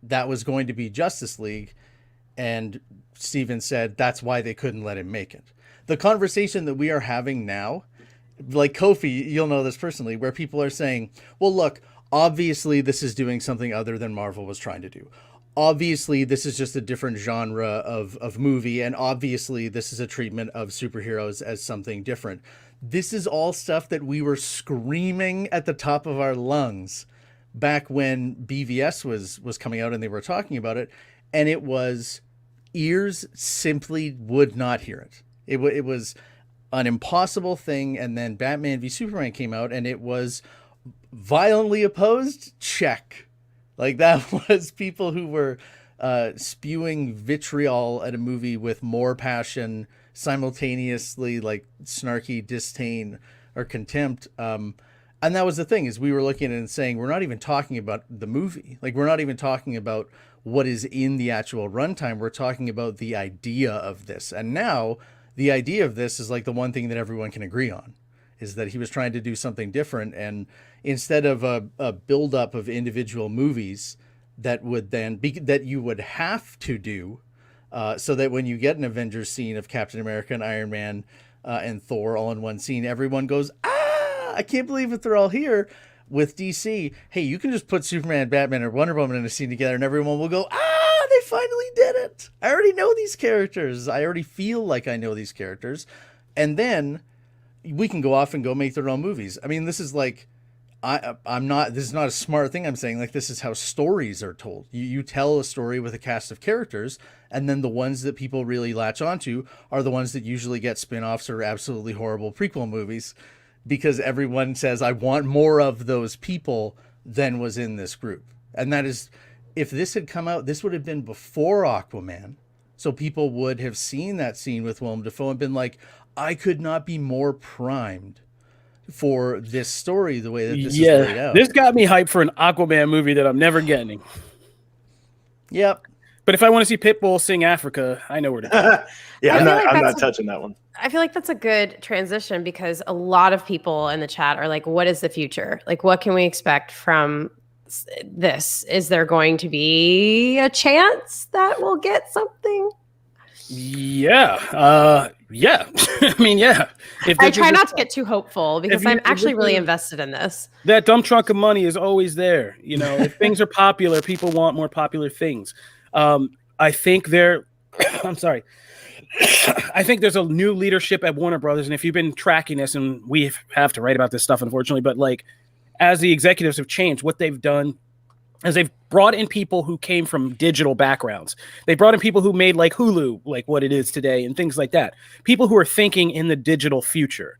that was going to be Justice League, and Steven said that's why they couldn't let him make it. The conversation that we are having now, like Kofi, you'll know this personally, where people are saying, well, look, obviously this is doing something other than Marvel was trying to do. Obviously, this is just a different genre of movie, and obviously this is a treatment of superheroes as something different. This is all stuff that we were screaming at the top of our lungs back when BVS was coming out and they were talking about it, and it was ears simply would not hear it. It was an impossible thing, and then Batman v Superman came out and it was violently opposed. Check. Like, that was people who were spewing vitriol at a movie with more passion, simultaneously, like snarky disdain or contempt. And that was the thing, is we were looking at it and saying, we're not even talking about the movie. Like, we're not even talking about what is in the actual runtime. We're talking about the idea of this. And now the idea of this is like the one thing that everyone can agree on, is that he was trying to do something different. And instead of a buildup of individual movies that would then be, that you would have to do, so that when you get an Avengers scene of Captain America and Iron Man and Thor all in one scene, everyone goes, I can't believe that they're all here. With DC, hey, you can just put Superman, Batman, or Wonder Woman in a scene together and everyone will go, ah, they finally did it. I already know these characters. I already feel like I know these characters. And then we can go off and go make their own movies. I mean, this is like, this is not a smart thing I'm saying. Like, this is how stories are told. You tell a story with a cast of characters, and then the ones that people really latch onto are the ones that usually get spin-offs or absolutely horrible prequel movies, because everyone says, I want more of those people than was in this group. And that is, if this had come out, this would have been before Aquaman. So people would have seen that scene with Willem Dafoe and been like, I could not be more primed for this story the way that this is laid out. This got me hyped for an Aquaman movie that I'm never getting. Yep. But if I want to see Pitbull sing Africa, I know where to go. Yeah, I'm not touching that one. I feel like that's a good transition because a lot of people in the chat are like, what is the future? Like, what can we expect from this? Is there going to be a chance that we'll get something? Yeah. Yeah. I mean, yeah. I try not to get too hopeful because I'm actually really invested in this. That dumb trunk of money is always there. You know, if things are popular, people want more popular things. I think I'm sorry. I think there's a new leadership at Warner Brothers. And if you've been tracking this, and we have to write about this stuff, unfortunately, but like as the executives have changed, what they've done is they've brought in people who came from digital backgrounds. They brought in people who made like Hulu, like what it is today and things like that. People who are thinking in the digital future.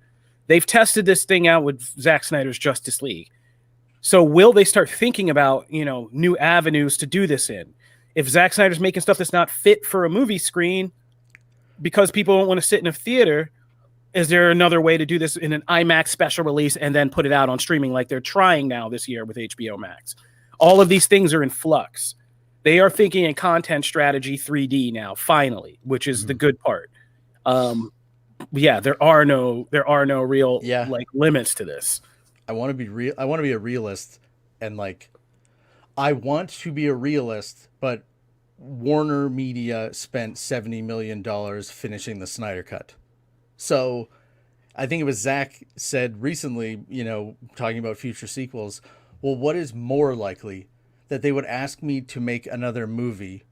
They've tested this thing out with Zack Snyder's Justice League. So will they start thinking about, new avenues to do this in? If Zack Snyder's making stuff that's not fit for a movie screen because people don't want to sit in a theater, is there another way to do this in an IMAX special release and then put it out on streaming like they're trying now this year with HBO Max? All of these things are in flux. They are thinking in content strategy 3D now, finally, which is the good part. There are no real like limits to this. I want to be real. I want to be a realist, and like, I want to be a realist, but Warner Media spent $70 million finishing the Snyder Cut. So I think it was Zack said recently, talking about future sequels, well, what is more likely, that they would ask me to make another movie,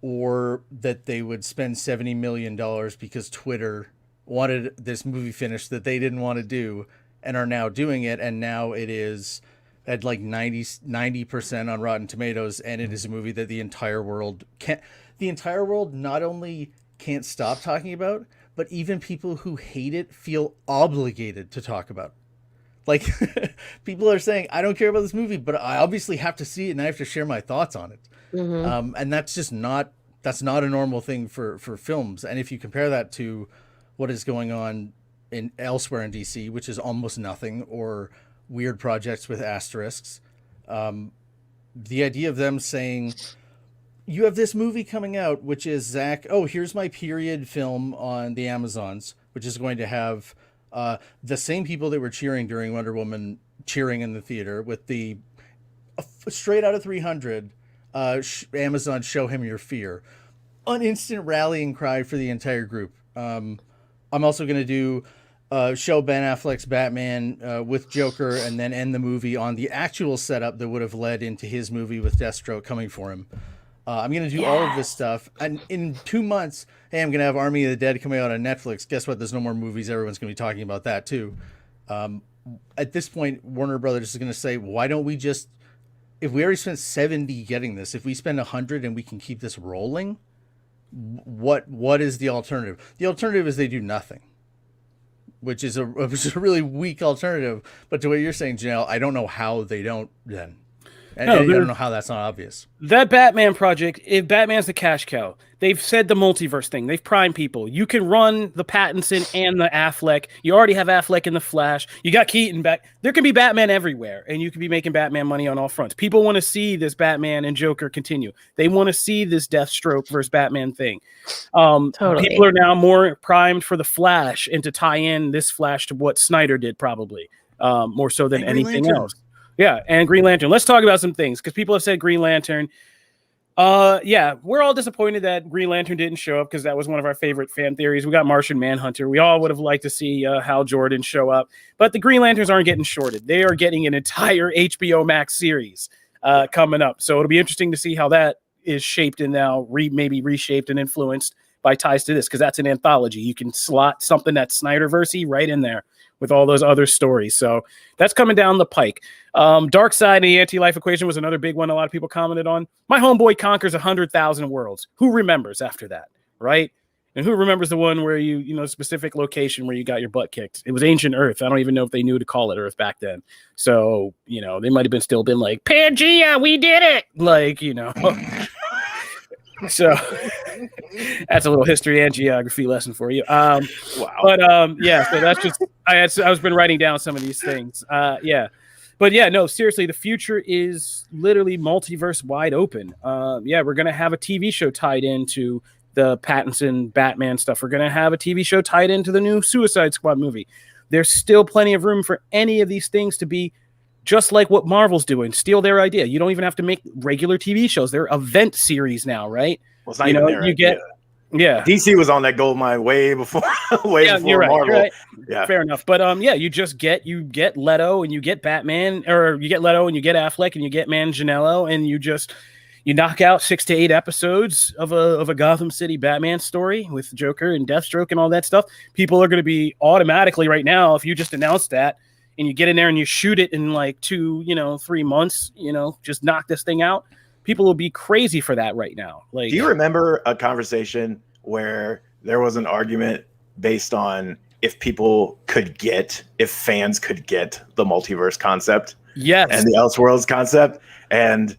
or that they would spend $70 million because Twitter wanted this movie finished that they didn't want to do and are now doing it, and now it is at like 90% on Rotten Tomatoes, and it is a movie that the entire world not only can't stop talking about, but even people who hate it feel obligated to talk about. Like, people are saying, I don't care about this movie, but I obviously have to see it and I have to share my thoughts on it. Mm-hmm. And that's just not a normal thing for films. And if you compare that to what is going on elsewhere in DC, which is almost nothing, or weird projects with asterisks, the idea of them saying, you have this movie coming out, which is Zack, here's my period film on the Amazons, which is going to have the same people that were cheering during Wonder Woman cheering in the theater, with the straight out of 300 Amazon Show Him Your Fear, an instant rallying cry for the entire group. I'm also going to do show Ben Affleck's Batman with Joker, and then end the movie on the actual setup that would have led into his movie with Deathstroke coming for him. I'm going to do all of this stuff. And in 2 months, hey, I'm going to have Army of the Dead coming out on Netflix. Guess what? There's no more movies. Everyone's going to be talking about that too. At this point, Warner Brothers is going to say, why don't we just, if we already spent 70 getting this, if we spend 100 and we can keep this rolling, what is the alternative? The alternative is they do nothing, which is a really weak alternative. But to what you're saying, Janelle, I don't know how they don't then. And I don't know how that's not obvious. That Batman project, if Batman's the cash cow, they've said the multiverse thing. They've primed people. You can run the Pattinson and the Affleck. You already have Affleck in the Flash. You got Keaton back. There can be Batman everywhere, and you can be making Batman money on all fronts. People want to see this Batman and Joker continue. They want to see this Deathstroke versus Batman thing. Totally. People are now more primed for the Flash and to tie in this Flash to what Snyder did, probably more so than anything else. Yeah, and Green Lantern. Let's talk about some things, because people have said Green Lantern. Yeah, we're all disappointed that Green Lantern didn't show up because that was one of our favorite fan theories. We got Martian Manhunter. We all would have liked to see Hal Jordan show up, but the Green Lanterns aren't getting shorted. They are getting an entire HBO Max series coming up. So it'll be interesting to see how that is shaped and now maybe reshaped and influenced by ties to this, because that's an anthology. You can slot something that's Snyderverse right in there with all those other stories. So that's coming down the pike. Dark Side of the Anti-Life Equation was another big one a lot of people commented on. My homeboy conquers 100,000 worlds. Who remembers after that, right? And who remembers the one where specific location where you got your butt kicked? It was ancient Earth. I don't even know if they knew to call it Earth back then. So, they might have still been like, Pangea, we did it! Like, So that's a little history and geography lesson for you. Wow. But yeah, so that's just I was been writing down some of these things. Yeah. But yeah, no, seriously, the future is literally multiverse wide open. Yeah, we're gonna have a TV show tied into the Pattinson Batman stuff. We're gonna have a TV show tied into the new Suicide Squad movie. There's still plenty of room for any of these things to be just like what Marvel's doing, steal their idea. You don't even have to make regular TV shows. They're event series now, right? Well, it's not even their idea. Yeah. DC was on that gold mine way before before you're right, Marvel. You're right. Yeah. Fair enough. But yeah, you get Leto and you get Batman, or you get Leto and you get Affleck and you get Manganiello, and you knock out 6 to 8 episodes of a Gotham City Batman story with Joker and Deathstroke and all that stuff. People are going to be automatically right now, if you just announced that, and you get in there and you shoot it in like 2-3 months, just knock this thing out. People will be crazy for that right now. Like, do you remember a conversation where there was an argument based on if fans could get the multiverse concept? Yes. And the Elseworlds concept. And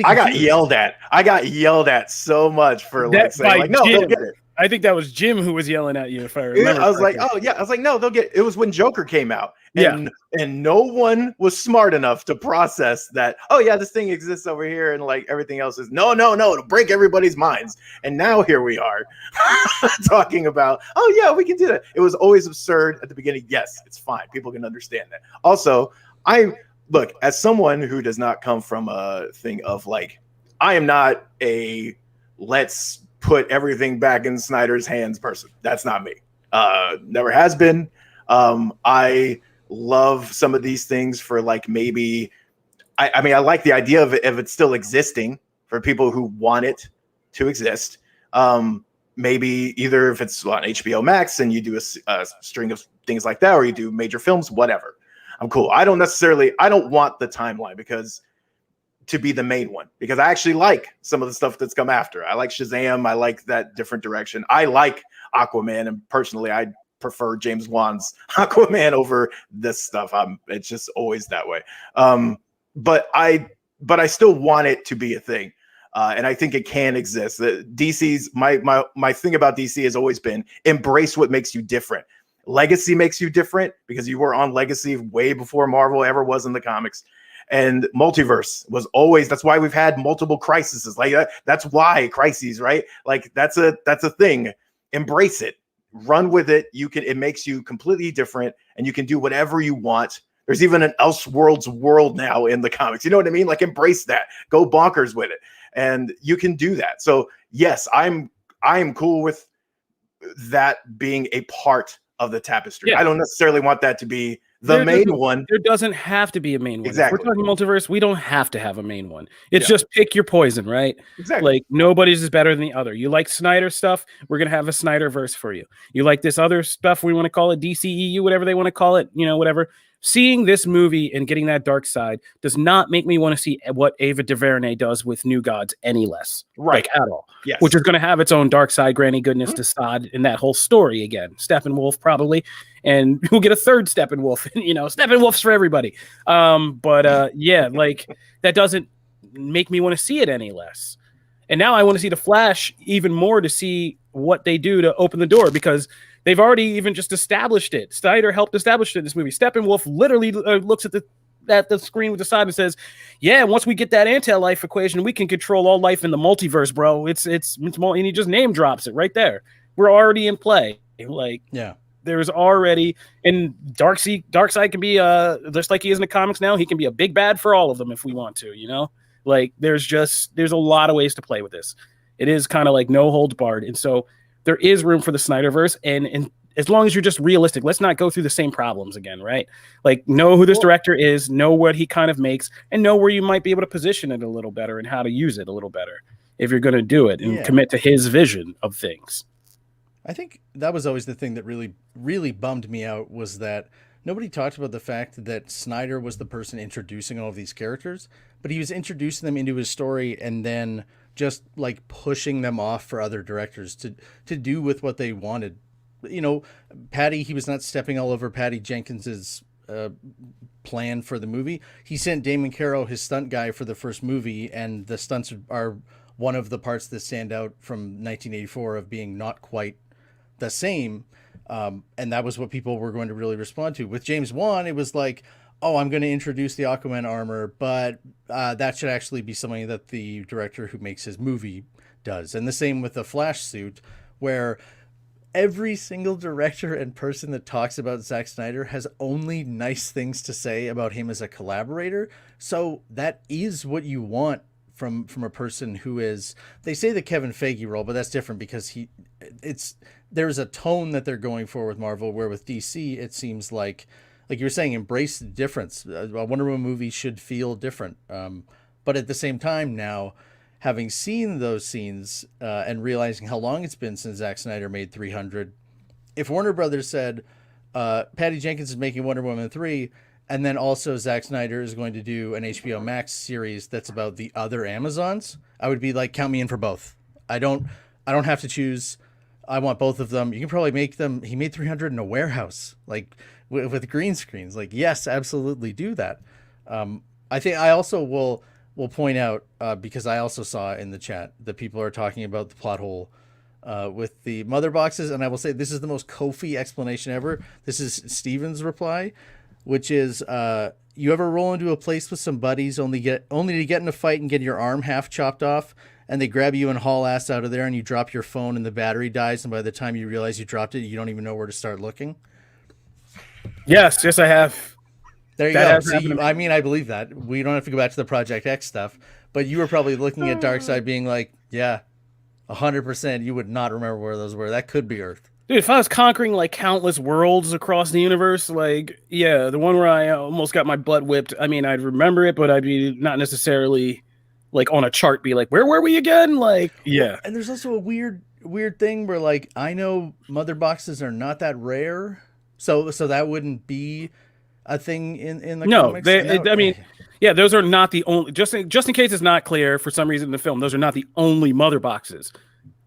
I got yelled at. I got yelled at so much for saying no, they'll get it. I think that was Jim who was yelling at you, if I remember. I was like, oh yeah. I was like, no, they'll get it. It was when Joker came out. And no one was smart enough to process that, oh yeah, this thing exists over here, and like everything else is no, it'll break everybody's minds. And now here we are talking about, oh yeah, we can do that. It was always absurd at the beginning. Yes, it's fine. People can understand that. Also, look, as someone who does not come from a thing of like, I am not a let's put everything back in Snyder's hands person. That's not me. Never has been. I love some of these things for like maybe I mean I like the idea of it still existing for people who want it to exist. Maybe either if it's on HBO Max and you do a string of things like that, or you do major films, whatever. I'm cool. I don't want the timeline to be the main one, because I actually like some of the stuff that's come after. I like Shazam. I like that different direction. I like Aquaman, and personally I prefer James Wan's Aquaman over this stuff. It's just always that way. But I still want it to be a thing. And I think it can exist. DC's my thing about DC has always been embrace what makes you different. Legacy makes you different because you were on Legacy way before Marvel ever was in the comics. And multiverse was always, that's why we've had multiple crises like that. That's why crises, right? Like that's a thing. Embrace it. Run with it. It makes you completely different, and you can do whatever you want. There's even an Elseworlds world now in the comics. You know what I mean? Like embrace that. Go bonkers with it. And you can do that. So yes, I am cool with that being a part of the tapestry. Yeah. I don't necessarily want that to be the main one. There doesn't have to be a main one. Exactly. If we're talking multiverse, we don't have to have a main one. It's just pick your poison, right? Exactly. Like nobody's is better than the other. You like Snyder stuff, we're gonna have a Snyderverse for you. You like this other stuff, we want to call it DCEU, whatever they want to call it, whatever. Seeing this movie and getting that dark side does not make me want to see what Ava DuVernay does with New Gods any less, right? Like at all. Yes. Which is going to have its own dark side, Granny Goodness to Sod in that whole story again. Steppenwolf probably, and we'll get a third Steppenwolf. Steppenwolf's for everybody. Yeah, like that doesn't make me want to see it any less. And now I want to see the Flash even more to see what they do to open the door, because they've already even just established it. Snyder helped establish it in this movie. Steppenwolf literally looks at the screen with the side and says, "Yeah, once we get that anti-life equation, we can control all life in the multiverse, bro. It's more." And he just name drops it right there. We're already in play. Like, yeah, there's already, and Darkseid can be just like he is in the comics now. He can be a big bad for all of them if we want to. Like there's a lot of ways to play with this. It is kind of like no holds barred. And so there is room for the Snyderverse. And as long as you're just realistic, let's not go through the same problems again, right? Like know who this director is, know what he kind of makes, and know where you might be able to position it a little better and how to use it a little better if you're going to do it and commit to his vision of things. I think that was always the thing that really, really bummed me out, was that nobody talked about the fact that Snyder was the person introducing all of these characters, but he was introducing them into his story and then just like pushing them off for other directors to do with what they wanted. You know, Patty, he was not stepping all over Patty Jenkins's plan for the movie. He sent Damon Caro, his stunt guy, for the first movie, and the stunts are one of the parts that stand out from 1984 of being not quite the same. And that was what people were going to really respond to. With James Wan, it was like, oh, I'm going to introduce the Aquaman armor, but that should actually be something that the director who makes his movie does. And the same with the Flash suit, where every single director and person that talks about Zack Snyder has only nice things to say about him as a collaborator. So that is what you want from a person who is, they say the Kevin Feige role, but that's different because there's a tone that they're going for with Marvel, where with DC, it seems like you were saying, embrace the difference. A Wonder Woman movie should feel different. But at the same time now, having seen those scenes and realizing how long it's been since Zack Snyder made 300, if Warner Brothers said, Patty Jenkins is making Wonder Woman 3, and then also Zack Snyder is going to do an HBO Max series that's about the other Amazons, I would be like, count me in for both. I don't have to choose. I want both of them. You can probably make them. He made 300 in a warehouse, like with green screens. Like, yes, absolutely do that. I think I also will point out, because I also saw in the chat that people are talking about the plot hole with the mother boxes. And I will say, this is the most Kofi explanation ever. This is Steven's reply, which is, you ever roll into a place with some buddies only to get in a fight and get your arm half chopped off, and they grab you and haul ass out of there, and you drop your phone and the battery dies, and by the time you realize you dropped it, you don't even know where to start looking? Yes, I have. There you go. See, I mean, I believe that. We don't have to go back to the Project X stuff, but you were probably looking at Darkseid being like, yeah, 100%, you would not remember where those were. That could be Earth. Dude, if I was conquering like countless worlds across the universe, like, yeah, the one where I almost got my butt whipped, I mean, I'd remember it, but I'd be not necessarily like on a chart be like, where were we again? Like, yeah. And there's also a weird thing where, like, I know mother boxes are not that rare, so that wouldn't be a thing in the comics. I mean, yeah, those are not the only, just in case it's not clear for some reason in the film, those are not the only mother boxes.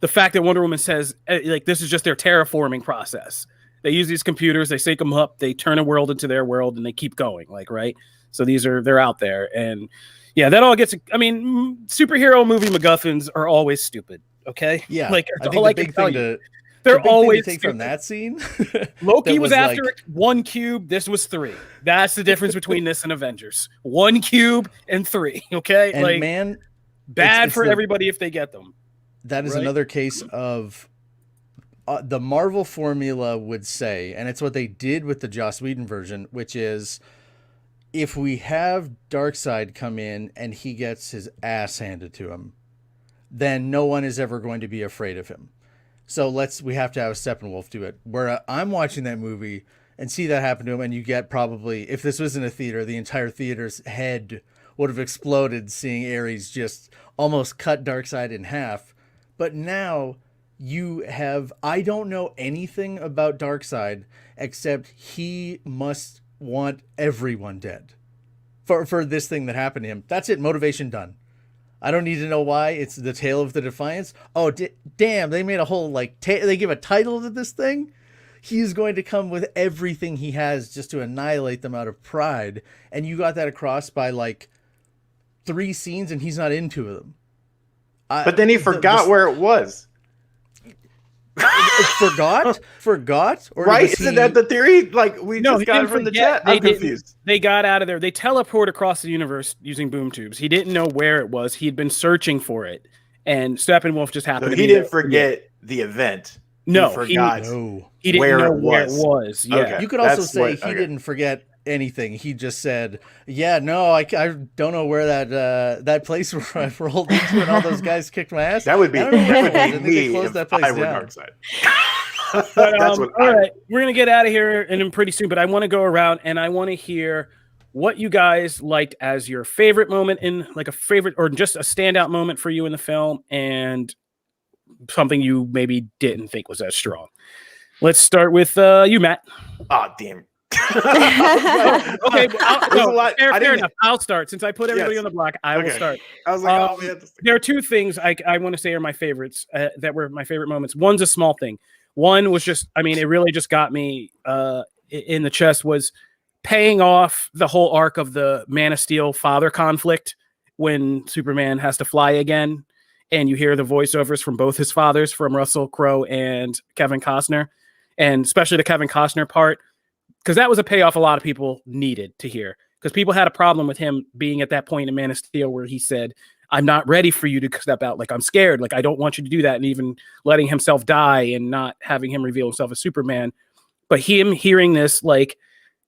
The fact that Wonder Woman says, like, this is just their terraforming process. They use these computers, they sync them up, they turn a world into their world, and they keep going, like, right? So they're out there. And yeah, that all gets, I mean, superhero movie MacGuffins are always stupid, okay? Yeah, like, I think the big thing they're always take from that scene. Loki was after one cube. This was 3. That's the difference between this and Avengers. 1 cube and 3. Okay, and like, man, bad for everybody if they get them. That is another case of the Marvel formula would say, and it's what they did with the Joss Whedon version, which is, if we have Darkseid come in and he gets his ass handed to him, then no one is ever going to be afraid of him. So we have to have Steppenwolf do it. Where I'm watching that movie and see that happen to him, and you get probably, if this was in a theater, the entire theater's head would have exploded seeing Ares just almost cut Darkseid in half. But now you have, I don't know anything about Darkseid except he must want everyone dead for this thing that happened to him. That's it. Motivation done. I don't need to know why. It's the tale of the Defiance. Oh, damn. They made a whole, like, they give a title to this thing. He's going to come with everything he has just to annihilate them out of pride. And you got that across by, like, 3 scenes, and he's not into them. But then he forgot where it was. Forgot? Or right? Isn't that the theory? Like, we just got it from the chat. I'm confused. They got out of there. They teleport across the universe using boom tubes. He didn't know where it was. He'd been searching for it. And Steppenwolf just happened to be he didn't forget the event. No, he forgot he didn't know where it was. Yeah. Okay. You could also say he didn't forget anything. He just said, "Yeah, no, I don't know where that place where I rolled into and all those guys kicked my ass." That would be I don't know where it was. I me think they closed if that place I were down. Darkseid. But, That's what all right, we're gonna get out of here and pretty soon. But I want to go around and I want to hear what you guys liked as your favorite moment in, like a favorite or just a standout moment for you in the film, and something you maybe didn't think was as strong. Let's start with you, Matt. Oh, damn. Okay, fair enough. I'll start since I put everybody on the block. I will start. I was like, oh man. There are two things I want to say are my favorites that were my favorite moments. One's a small thing. One was just, I mean, it really just got me in the chest, was paying off the whole arc of the Man of Steel father conflict when Superman has to fly again, and you hear the voiceovers from both his fathers, from Russell Crowe and Kevin Costner, and especially the Kevin Costner part, because that was a payoff a lot of people needed to hear, because people had a problem with him being at that point in Man of Steel where he said, "I'm not ready for you to step out. Like, I'm scared. Like, I don't want you to do that." And even letting himself die and not having him reveal himself as Superman. But him hearing this, like,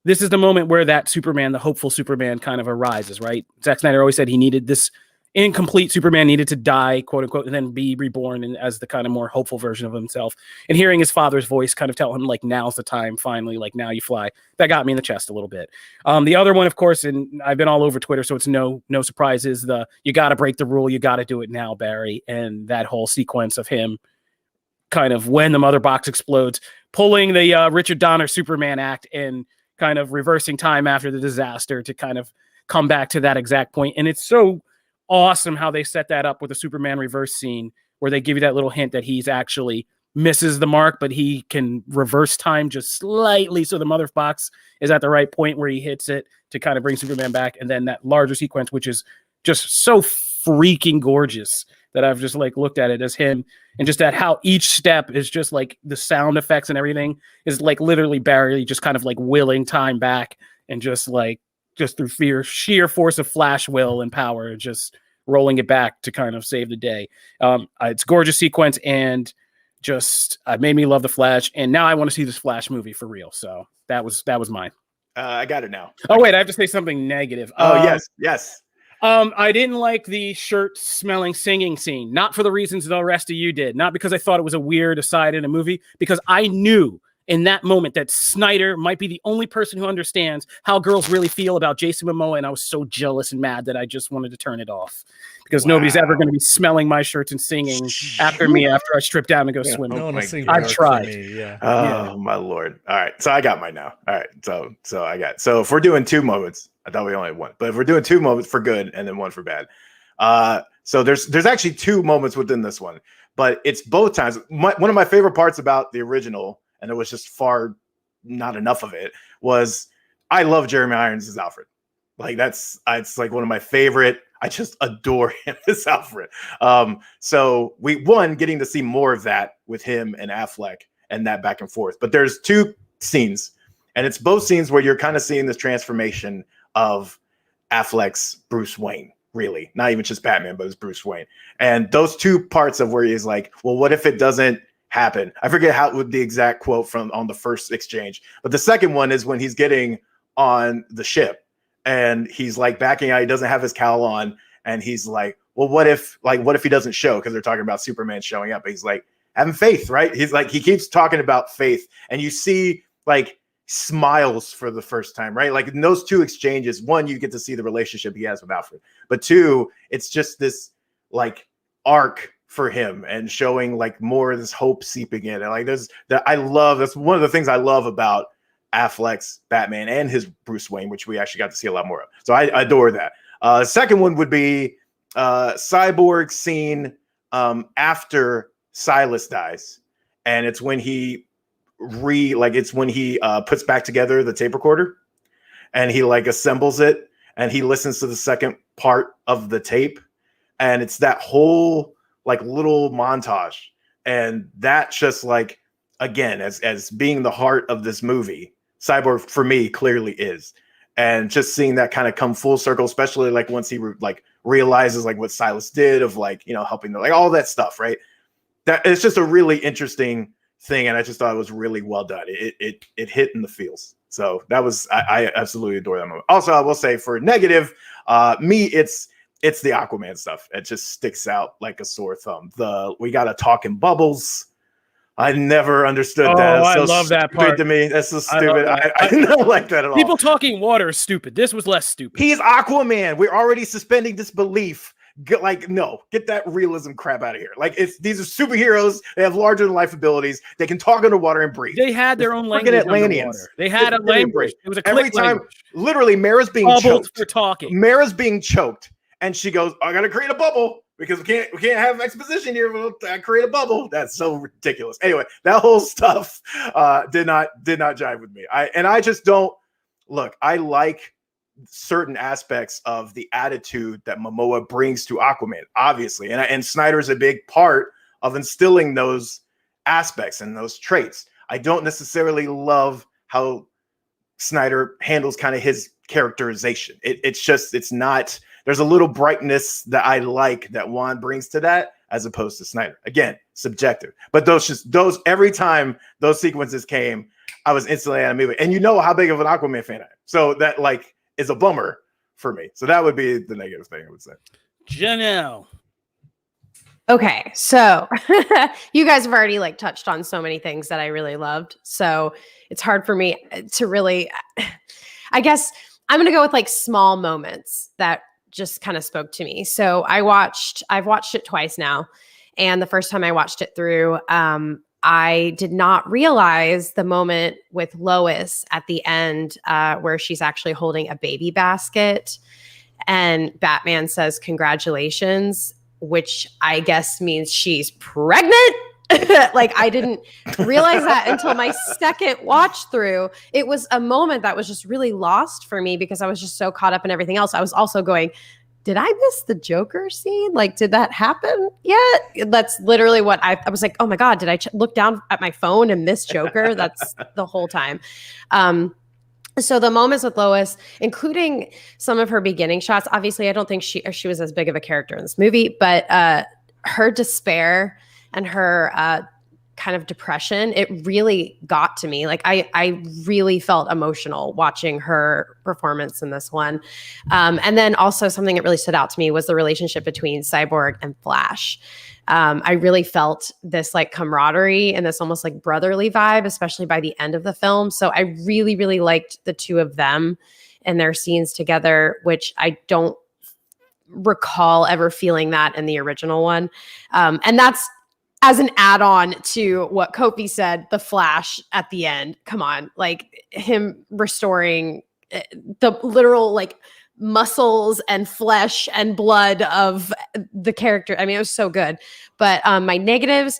this is the moment where that Superman, the hopeful Superman, kind of arises, right? Zack Snyder always said he needed this incomplete Superman, needed to die, quote unquote, and then be reborn and as the kind of more hopeful version of himself. And hearing his father's voice kind of tell him, like, now's the time, finally, like, now you fly. That got me in the chest a little bit. The other one, of course, and I've been all over Twitter, so it's no surprise, is the "you got to break the rule, you got to do it now, Barry." And that whole sequence of him kind of, when the mother box explodes, pulling the Richard Donner Superman act and kind of reversing time after the disaster to kind of come back to that exact point. And it's so awesome how they set that up with a Superman reverse scene where they give you that little hint that he's actually misses the mark, but he can reverse time just slightly, so the mother box is at the right point where he hits it to kind of bring Superman back. And then that larger sequence, which is just so freaking gorgeous, that I've just like looked at it as him, and just at how each step is just like the sound effects and everything is like literally Barry just kind of like willing time back, and just through sheer force of Flash will and power, just rolling it back to kind of save the day. It's a gorgeous sequence, and just made me love the Flash. And now I want to see this Flash movie for real. So that was mine. I got it now. Oh wait, I have to say something negative. Yes. I didn't like the shirt smelling singing scene, not for the reasons the rest of you did, not because I thought it was a weird aside in a movie, because I knew in that moment that Snyder might be the only person who understands how girls really feel about Jason Momoa, and I was so jealous and mad that I just wanted to turn it off, because nobody's ever going to be smelling my shirts and singing after me after I strip down and go swimming. No one will sing I've tried. My Lord. All right. So I got mine now. All right. So if we're doing two moments, I thought we only had one, but if we're doing two moments for good and then one for bad. So there's actually two moments within this one, but it's both times. One of my favorite parts about the original, and there was just far not enough of it, was I love Jeremy Irons as Alfred. Like it's like one of my favorite. I just adore him as Alfred. So getting to see more of that with him and Affleck and that back and forth. But there's two scenes, and it's both scenes where you're kind of seeing this transformation of Affleck's Bruce Wayne, really. Not even just Batman, but it's Bruce Wayne. And those two parts of where he's like, well, what if it doesn't happen? I forget the exact quote from on the first exchange, but the second one is when he's getting on the ship and he's like backing out, he doesn't have his cowl on, and he's like, well, what if he doesn't show, because they're talking about Superman showing up, but he's like, having faith, right? He's like, he keeps talking about faith, and you see like smiles for the first time, right? Like in those two exchanges, one, you get to see the relationship he has with Alfred, but two, it's just this like arc for him and showing like more of this hope seeping in. And like that's one of the things I love about Affleck's Batman and his Bruce Wayne, which we actually got to see a lot more of. So I adore that. The second one would be Cyborg Scene after Silas dies, and it's when he puts back together the tape recorder, and he like assembles it, and he listens to the second part of the tape, and it's that whole like little montage, and that just like, again, as being the heart of this movie, Cyborg for me clearly is. And just seeing that kind of come full circle, especially like once he realizes like what Silas did of like, helping like all that stuff, right? That it's just a really interesting thing, and I just thought it was really well done. It hit in the feels. So that was I absolutely adore that moment. Also, I will say for negative, it's the Aquaman stuff. It just sticks out like a sore thumb. We got to talk in bubbles. I never understood that. I So love that stupid part to me. That's so stupid. I I don't like that at all. People talking water is stupid. This was less stupid. He's Aquaman. We're already suspending disbelief. Get that realism crap out of here. Like these are superheroes. They have larger than life abilities. They can talk underwater and breathe. They had their own language. Atlanteans. They had a language. It was a every time. Language. Literally, Mara's being Bubbles choked. for talking. Mara's being choked, and she goes, "I gotta create a bubble because we can't have exposition here. I create a bubble." That's so ridiculous. Anyway, that whole stuff did not jive with me. I just don't look. I like certain aspects of the attitude that Momoa brings to Aquaman, obviously, and Snyder's a big part of instilling those aspects and those traits. I don't necessarily love how Snyder handles kind of his characterization. It's not. There's a little brightness that I like that Juan brings to that, as opposed to Snyder. Again, subjective. But those every time those sequences came, I was instantly animated. And you know how big of an Aquaman fan I am. So that is a bummer for me. So that would be the negative thing I would say. Janelle. Okay, so you guys have already touched on so many things that I really loved. So it's hard for me to really, I guess I'm going to go with small moments that just kind of spoke to me. So I've watched it twice now. And the first time I watched it through, I did not realize the moment with Lois at the end where she's actually holding a baby basket and Batman says, "Congratulations," which I guess means she's pregnant. I didn't realize that until my second watch through. It was a moment that was just really lost for me because I was just so caught up in everything else. I was also going, did I miss the Joker scene? Did that happen yet? That's literally what I was like, oh my God, did I look down at my phone and miss Joker? That's the whole time. So the moments with Lois, including some of her beginning shots, obviously I don't think she was as big of a character in this movie, but her despair and her kind of depression, it really got to me. I really felt emotional watching her performance in this one. And then also something that really stood out to me was the relationship between Cyborg and Flash. I really felt this camaraderie and this almost brotherly vibe, especially by the end of the film. So I really, really liked the two of them and their scenes together, which I don't recall ever feeling that in the original one. And that's as an add-on to what Kofi said, the Flash at the end. Come on, him restoring the literal muscles and flesh and blood of the character. I mean, it was so good. But my negatives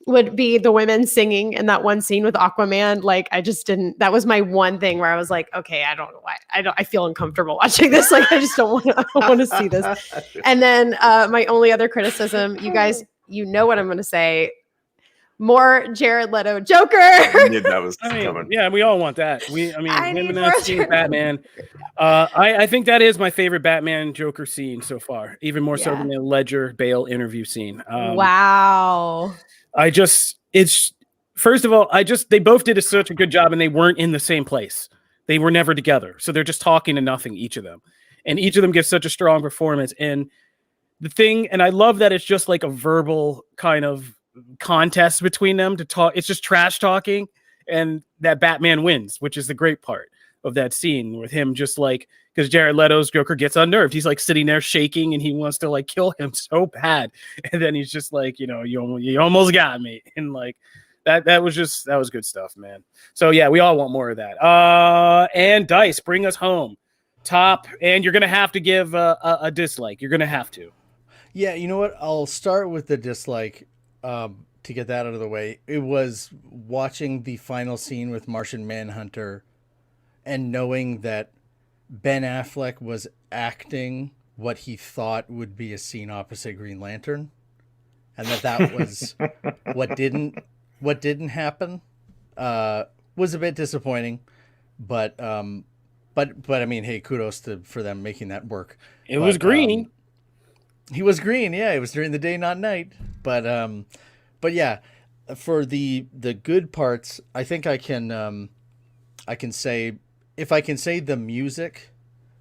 would be the women singing in that one scene with Aquaman. I just didn't. That was my one thing where I was like, okay, I don't know why. I feel uncomfortable watching this. I just don't want to see this. And then my only other criticism, you guys, you know what I'm going to say. More Jared Leto Joker. I knew that was coming. Yeah, we all want that. Him and that scene, Batman. I think that is my favorite Batman Joker scene so far, even more so than the Ledger Bale interview scene. Wow. First of all, they both did such a good job, and they weren't in the same place. They were never together, so they're just talking to nothing, each of them, and each of them gives such a strong performance. And the thing, and I love that it's just a verbal kind of contest between them to talk. It's just trash talking, and that Batman wins, which is the great part of that scene with him just because Jared Leto's Joker gets unnerved. He's sitting there shaking and he wants to kill him so bad. And then he's just you almost got me. And that was good stuff, man. So yeah, we all want more of that. And Dice, bring us home. Top, and you're going to have to give a dislike. You're going to have to. Yeah, you know what? I'll start with the dislike to get that out of the way. It was watching the final scene with Martian Manhunter and knowing that Ben Affleck was acting what he thought would be a scene opposite Green Lantern, and that was what didn't happen. Was a bit disappointing, but I mean, hey, kudos for them making that work. It was green. He was green, yeah. It was during the day, not night. But yeah, for the good parts, I think I can I can say, if I can say the music,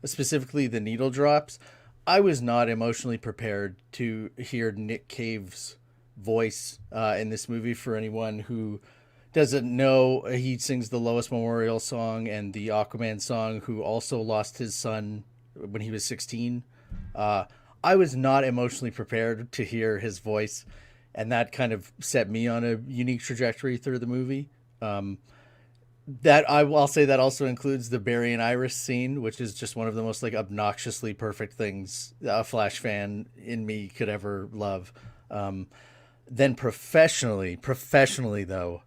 specifically the needle drops, I was not emotionally prepared to hear Nick Cave's voice in this movie. For anyone who doesn't know, he sings the Lois Memorial song and the Aquaman song, who also lost his son when he was 16. I was not emotionally prepared to hear his voice, and that kind of set me on a unique trajectory through the movie. I'll say that also includes the Barry and Iris scene, which is just one of the most like obnoxiously perfect things a Flash fan in me could ever love. Then professionally though,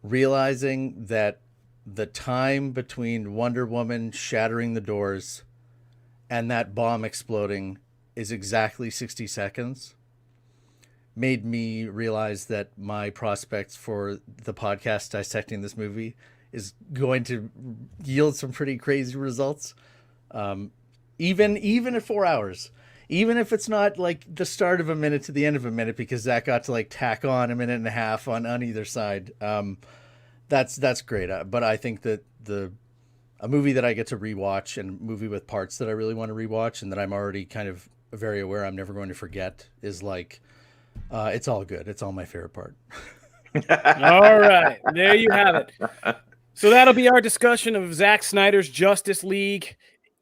realizing that the time between Wonder Woman shattering the doors and that bomb exploding is exactly 60 seconds made me realize that my prospects for the podcast dissecting this movie is going to yield some pretty crazy results. Even at 4 hours, even if it's not like the start of a minute to the end of a minute, because Zack got to like tack on a minute and a half on either side. That's great. But I think that a movie that I get to rewatch, and a movie with parts that I really want to rewatch and that I'm already kind of very aware I'm never going to forget, is like, it's all good. It's all my favorite part. All right, there you have it. So that'll be our discussion of Zack Snyder's Justice League.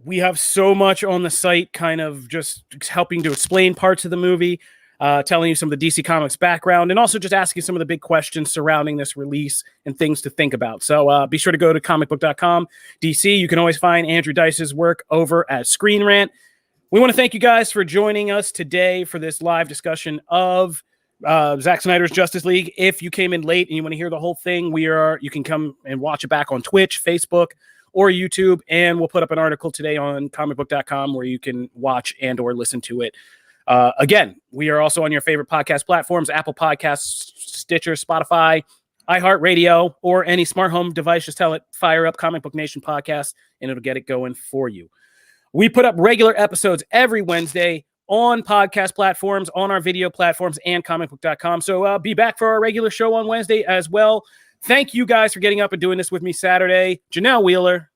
We have so much on the site, kind of just helping to explain parts of the movie, telling you some of the DC Comics background, and also just asking some of the big questions surrounding this release and things to think about. So be sure to go to Comicbook.com. DC, you can always find Andrew Dice's work over at Screen Rant. We want to thank you guys for joining us today for this live discussion of Zack Snyder's Justice League. If you came in late and you want to hear the whole thing, you can come and watch it back on Twitch, Facebook, or YouTube, and we'll put up an article today on Comicbook.com where you can watch and or listen to it. Again, we are also on your favorite podcast platforms: Apple Podcasts, Stitcher, Spotify, iHeartRadio, or any smart home device. Just tell it, fire up Comic Book Nation podcast, and it'll get it going for you. We put up regular episodes every Wednesday on podcast platforms, on our video platforms, and comicbook.com. So be back for our regular show on Wednesday as well. Thank you guys for getting up and doing this with me Saturday. Janelle Wheeler.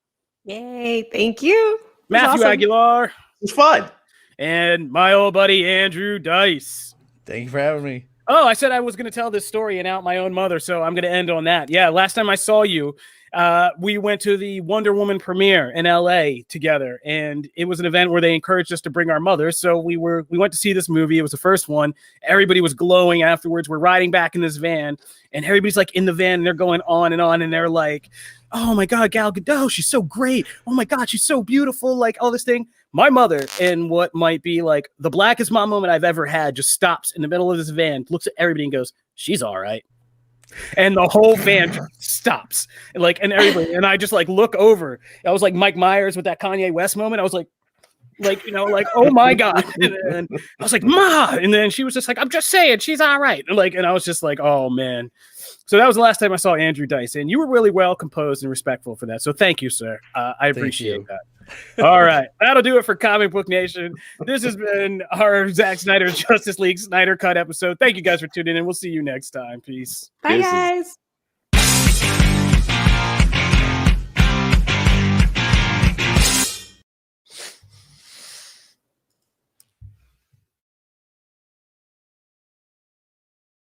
Yay, thank you. Matthew Awesome. Aguilar. It was fun. And my old buddy, Andrew Dice. Thank you for having me. Oh, I said I was going to tell this story and out my own mother, so I'm going to end on that. Yeah, last time I saw you, we went to the Wonder Woman premiere in LA together, and it was an event where they encouraged us to bring our mothers. So we went to see this movie. It was the first one. Everybody was glowing afterwards. We're riding back in this van, and everybody's like in the van, and they're going on, and they're like, "Oh my God, Gal Gadot, she's so great. Oh my God, she's so beautiful." Like all this thing. My mother, in what might be like the blackest mom moment I've ever had, just stops in the middle of this van, looks at everybody and goes, "She's all right." And the whole van just stops. And everybody, and I just like look over. I was like Mike Myers with that Kanye West moment. I was like, oh my God. And then I was like, "Ma," and then she was just like, "I'm just saying, she's all right." And I was just like, oh man. So that was the last time I saw Andrew Dice, and you were really well composed and respectful for that. So thank you, sir. I appreciate that. All right. That'll do it for Comic Book Nation. This has been our Zack Snyder Justice League Snyder Cut episode. Thank you guys for tuning in. We'll see you next time. Peace. Bye, guys.